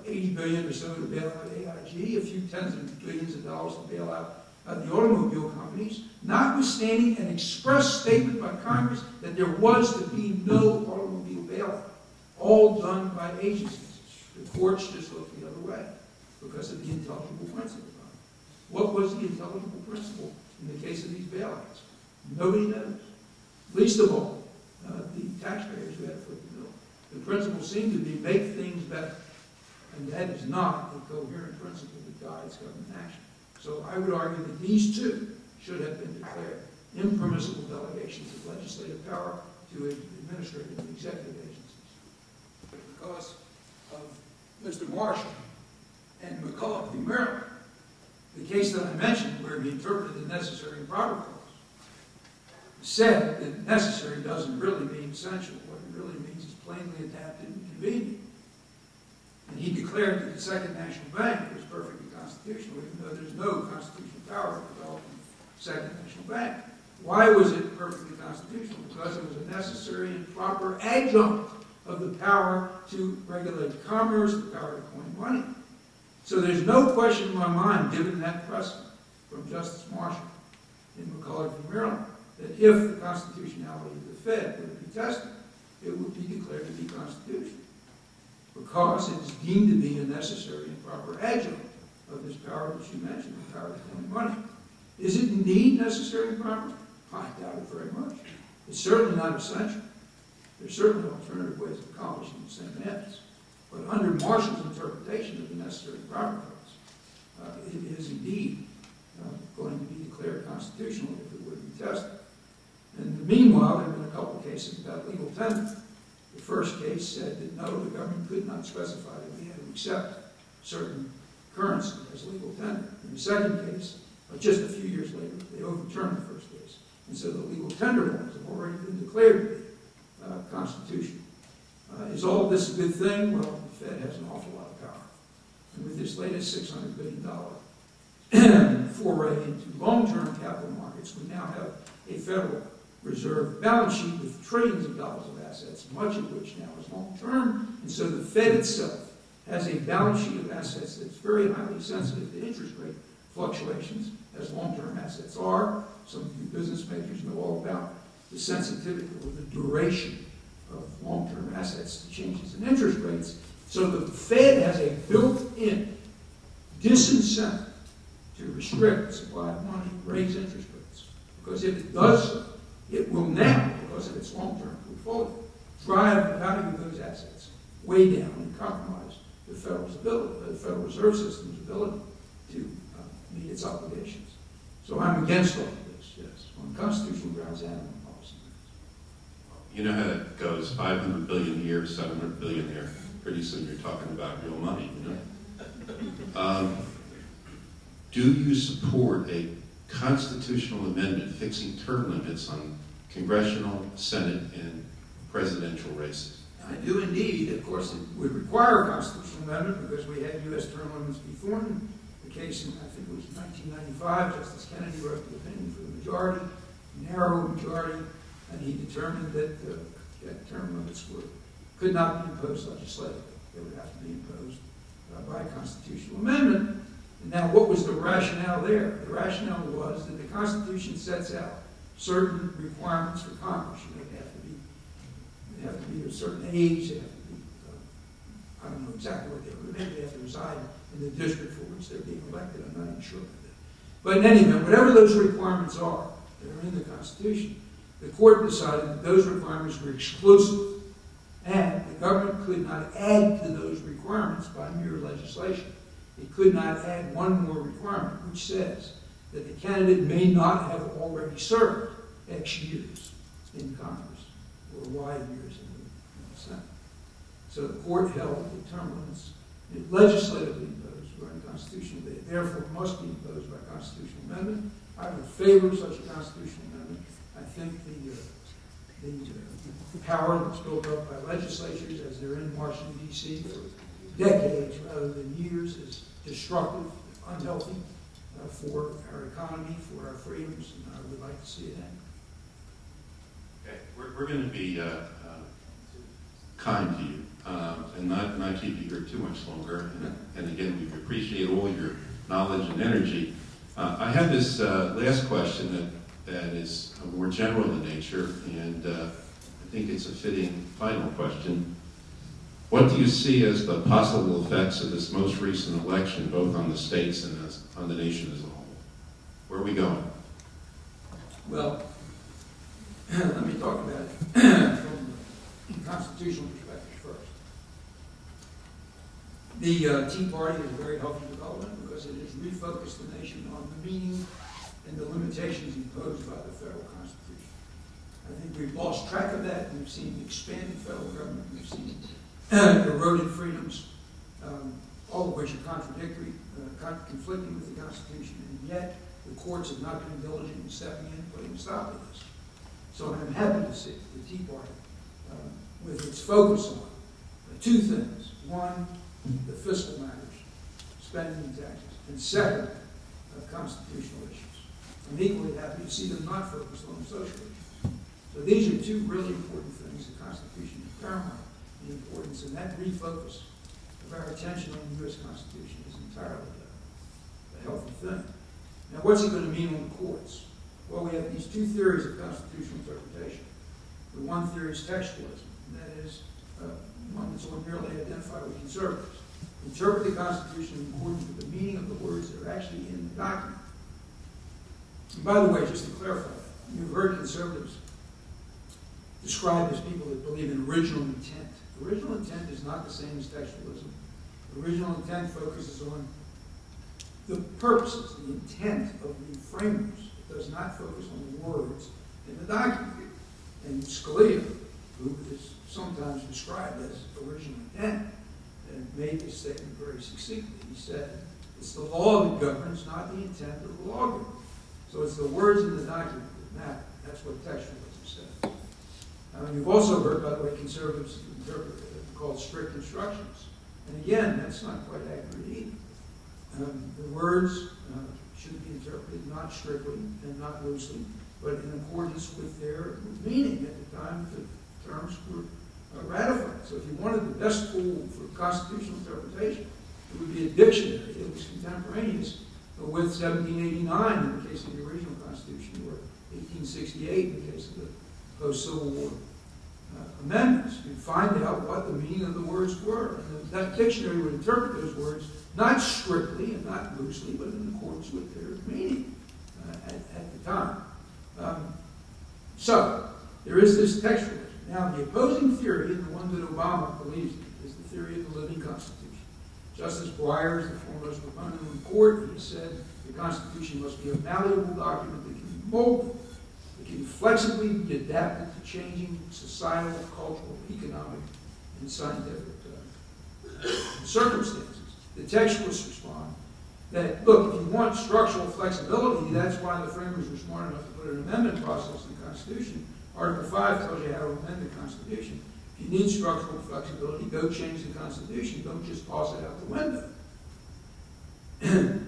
S5: $80 billion or so to bail out AIG, a few tens of billions of dollars to bail out the automobile companies, notwithstanding an express statement by Congress that there was to be no automobile bailout, all done by agencies. The courts just looked the other way because of the intelligible principle. What was the intelligible principle in the case of these bailouts? Nobody knows. Least of all, the taxpayers who had to foot the bill. The principle seemed to be make things better. And that is not a coherent principle that guides government action. So I would argue that these two should have been declared impermissible delegations of legislative power to administrative and executive agencies. Because of Mr. Marshall and McCulloch v. Maryland, the case that I mentioned where he interpreted the necessary and proper clause, said that necessary doesn't really mean essential. What it really means is plainly adapted and convenient. And he declared that the Second National Bank was perfectly constitutional, even though there's no constitutional power to develop the Second National Bank. Why was it perfectly constitutional? Because it was a necessary and proper adjunct of the power to regulate commerce, the power to coin money. So there's no question in my mind, given that precedent from Justice Marshall in McCulloch v. Maryland, that if the constitutionality of the Fed were to be tested, it would be declared to be constitutional, because it is deemed to be a necessary and proper adjunct of this power that you mentioned, the power to coin money. Is it indeed necessary and proper? I doubt it very much. It's certainly not essential. There's certainly alternative ways of accomplishing the same ends. But under Marshall's interpretation of the necessary and proper clause, it is indeed going to be declared constitutional if it would be tested. And meanwhile, there have been a couple of cases about legal tender. The first case said that no, the government could not specify that we had to accept certain currency as legal tender. In the second case, just a few years later, they overturned the first case. And so the legal tender laws have already been declared to be constitutional. Is all of this a good thing? Well, the Fed has an awful lot of power. And with this latest $600 billion foray into long-term capital markets, we now have a Federal Reserve balance sheet with trillions of dollars of assets, much of which now is long-term. And so the Fed itself has a balance sheet of assets that's very highly sensitive to interest rate fluctuations, as long-term assets are. Some of you business majors know all about the sensitivity or the duration of long-term assets to changes in interest rates. So the Fed has a built-in disincentive to restrict the supply of money, raise interest rates. Because if it does so, it will now, because of its long-term portfolio, drive the value of those assets way down and compromise the Federal Reserve System's ability to meet its obligations. So I'm against all of this, yes, on constitutional grounds and on policy grounds.
S6: You know how that goes, 500 billion here, 700 billion there. Pretty soon you're talking about real money, you know? Do you support a constitutional amendment fixing term limits on congressional, Senate, and presidential races?
S5: I do indeed. Of course, it would require a constitutional amendment because we had U.S. term limits before. In the case in, I think it was 1995, Justice Kennedy wrote the opinion for the majority, narrow majority, and he determined that term limits could not be imposed legislatively. They would have to be imposed by a constitutional amendment. And now, what was the rationale there? The rationale was that the Constitution sets out certain requirements for Congress. You know, they have to be of a certain age. They have to be, I don't know exactly what they are, but maybe they have to reside in the district for which they're being elected. I'm not even sure about that. But in any event, whatever those requirements are that are in the Constitution, the court decided that those requirements were exclusive, and the government could not add to those requirements by mere legislation. It could not add one more requirement, which says that the candidate may not have already served X years in Congress, or Y years in the Senate. So the court held that term limits, legislatively imposed, were unconstitutional. They therefore must be imposed by constitutional amendment. I would favor such a constitutional amendment. I think the power that's built up by legislatures, as they're in Washington, D.C. for decades rather than years, is destructive, unhealthy for our economy, for our freedoms, and I would like to see it end.
S6: Okay, we're going to be kind to you and not keep you here too much longer. And again, we appreciate all your knowledge and energy. I have this last question that is more general in nature, and I think it's a fitting final question. What do you see as the possible effects of this most recent election, both on the states and on the nation as a whole? Where are we going?
S5: Well, let me talk about it from the constitutional perspective first. The Tea Party is a very healthy development because it has refocused the nation on the meaning and the limitations imposed by the federal Constitution. I think we've lost track of that. We've seen expanded federal government. We've seen eroded freedoms, all of which are contradictory, conflicting with the Constitution, and yet the courts have not been diligent in stepping in and putting a stop to this. So I'm happy to see the Tea Party with its focus on two things. One, the fiscal matters, spending and taxes, and second, constitutional issues. I'm equally happy to see them not focused on social issues. So these are two really important things. The Constitution is paramount in importance, and that refocus of our attention on the U.S. Constitution is entirely a healthy thing. Now, what's it going to mean on the courts? Well, we have these two theories of constitutional interpretation. The one theory is textualism, and that is one that's ordinarily identified with conservatives. Interpret the Constitution in accordance with the meaning of the words that are actually in the document. And by the way, just to clarify, you've heard conservatives described as people that believe in original intent. Original intent is not the same as textualism. Original intent focuses on the purposes, the intent of the framers. It does not focus on the words in the document. And Scalia, who is sometimes described as original intent, and made this statement very succinctly. He said, it's the law that governs, not the intent of the lawgiver. So it's the words in the document that matter. That's what textualism says. You've also heard, by the way, conservatives interpret it called strict instructions. And again, that's not quite accurate either. The words should be interpreted not strictly and not loosely, but in accordance with their meaning at the time the terms were ratified. So if you wanted the best tool for constitutional interpretation, it would be a dictionary that was contemporaneous with 1789 in the case of the original Constitution, or 1868 in the case of the post-Civil War amendments. You'd find out what the meaning of the words were. And that dictionary would interpret those words not strictly and not loosely, but in accordance with their meaning at the time. So, there is this textualism. Now, the opposing theory, and the one that Obama believes in, is the theory of the living Constitution. Justice Breyer is the foremost proponent in the court. He said the Constitution must be a malleable document that can be molded. It can flexibly be adapted to changing societal, cultural, economic, and scientific circumstances. The textualists respond that, look, if you want structural flexibility, that's why the framers were smart enough to put an amendment process in the Constitution. Article 5 tells you how to amend the Constitution. If you need structural flexibility, go change the Constitution. Don't just toss it out the window.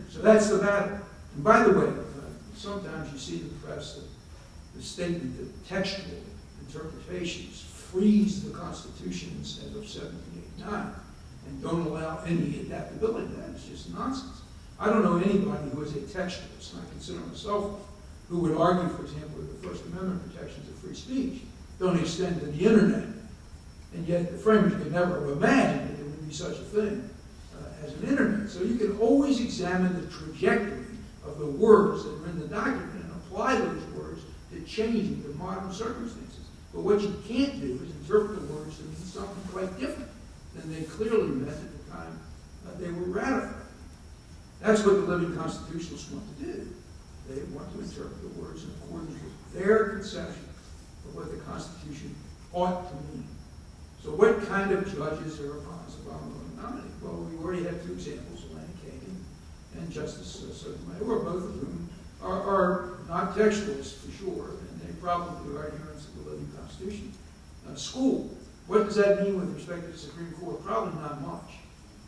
S5: So that's the battle. And by the way, sometimes you see in the press the statement that textual interpretations freeze the constitutions as of 1789 and don't allow any adaptability. That is just nonsense. I don't know anybody who is a textualist, and I consider myself, who would argue, for example, that the First Amendment protections of free speech don't extend to the internet. And yet the framers could never have imagined that there would be such a thing as an internet. So you can always examine the trajectory of the words that are in the document and apply those words to changing the modern circumstances. But what you can't do is interpret the words to mean something quite different than they clearly meant at the time they were ratified. That's what the living constitutionalists want to do. They want to interpret the words in accordance with their conception of what the Constitution ought to mean. So what kind of judges are Obama going to nominate? Well, we already have two examples, Elena Kagan and Justice Sotomayor, both of whom are not textualists for sure, and they probably are adherents of the living Constitution. School. What does that mean with respect to the Supreme Court? Probably not much.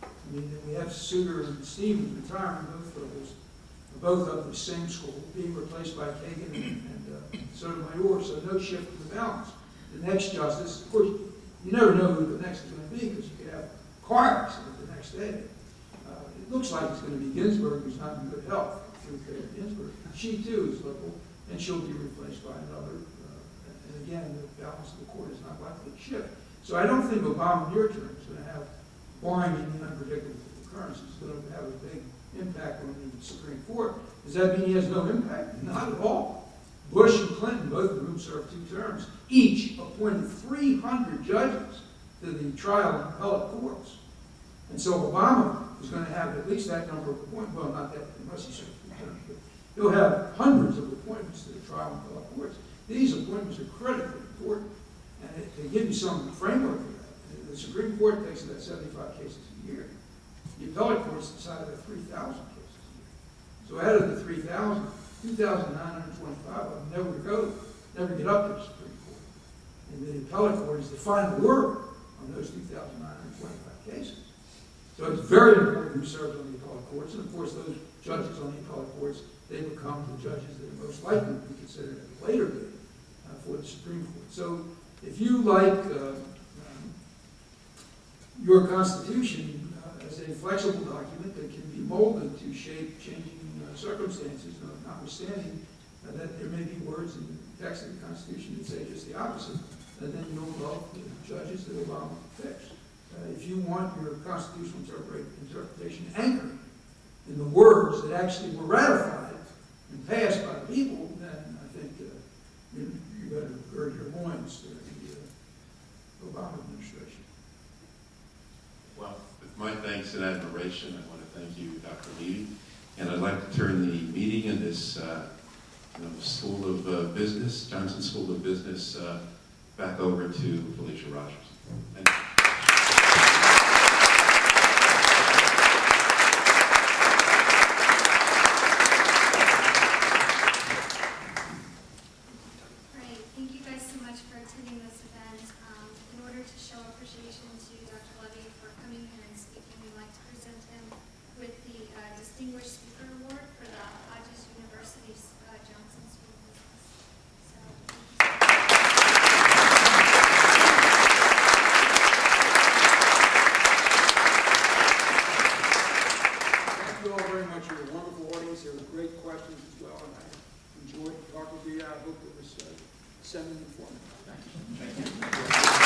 S5: I mean, we have Souter and Stevens retiring, both of the same school, being replaced by Kagan and Sotomayor, so no shift in the balance. The next justice, of course, you never know who the next is going to be because you could have car accident the next day. It looks like it's going to be Ginsburg, who's not in good health. Ginsburg. She too is liberal, and she'll be replaced by another. And again, the balance of the court is not likely to shift. So I don't think Obama near term is going to have, barring any unpredictable occurrences, going to have a big impact on the Supreme Court. Does that mean he has no impact? Not at all. Bush and Clinton, both of whom served 2 terms, each appointed 300 judges to the trial and appellate courts. And so Obama is going to have at least that number of appointments. Well, not that, unless he serves 2 terms, but he'll have hundreds of appointments to the trial and appellate courts. These appointments are critically important. And to give you some framework for that, the Supreme Court takes about 75 cases a year. The appellate courts decide about 3,000 cases a year. So out of the 3,000, 2,925 of them never get up to the Supreme Court. And the appellate court is the final word on those 2,925 cases. So it's very important who serves on the appellate courts. And of course, those judges on the appellate courts, they become the judges that are most likely to be considered at a later date for the Supreme Court. So if you like your Constitution as a flexible document that can be molded to shape changing circumstances, notwithstanding that there may be words in the text of the Constitution that say just the opposite, and then you'll love the judges that Obama picks. If you want your constitutional interpretation anchored in the words that actually were ratified and passed by the people, then I think you better gird your loins to the Obama administration.
S6: Well, with my thanks and admiration, I want to thank you, Dr. Levy. And I'd like to turn the meeting in this School of Business, Johnson School of Business, back over to Felicia Rogers. Thank you.
S4: Great. Thank you guys so much for attending this event. In order to show appreciation to Dr. Levy for coming here and speaking, we'd like to present him with the Distinguished Speaker Award for the Hodges University Johnson School of Business. So,
S5: Thank you all very much. You're a wonderful audience. There were great questions as well, and I enjoyed talking to you. I hope it was semi-informative. Thank you.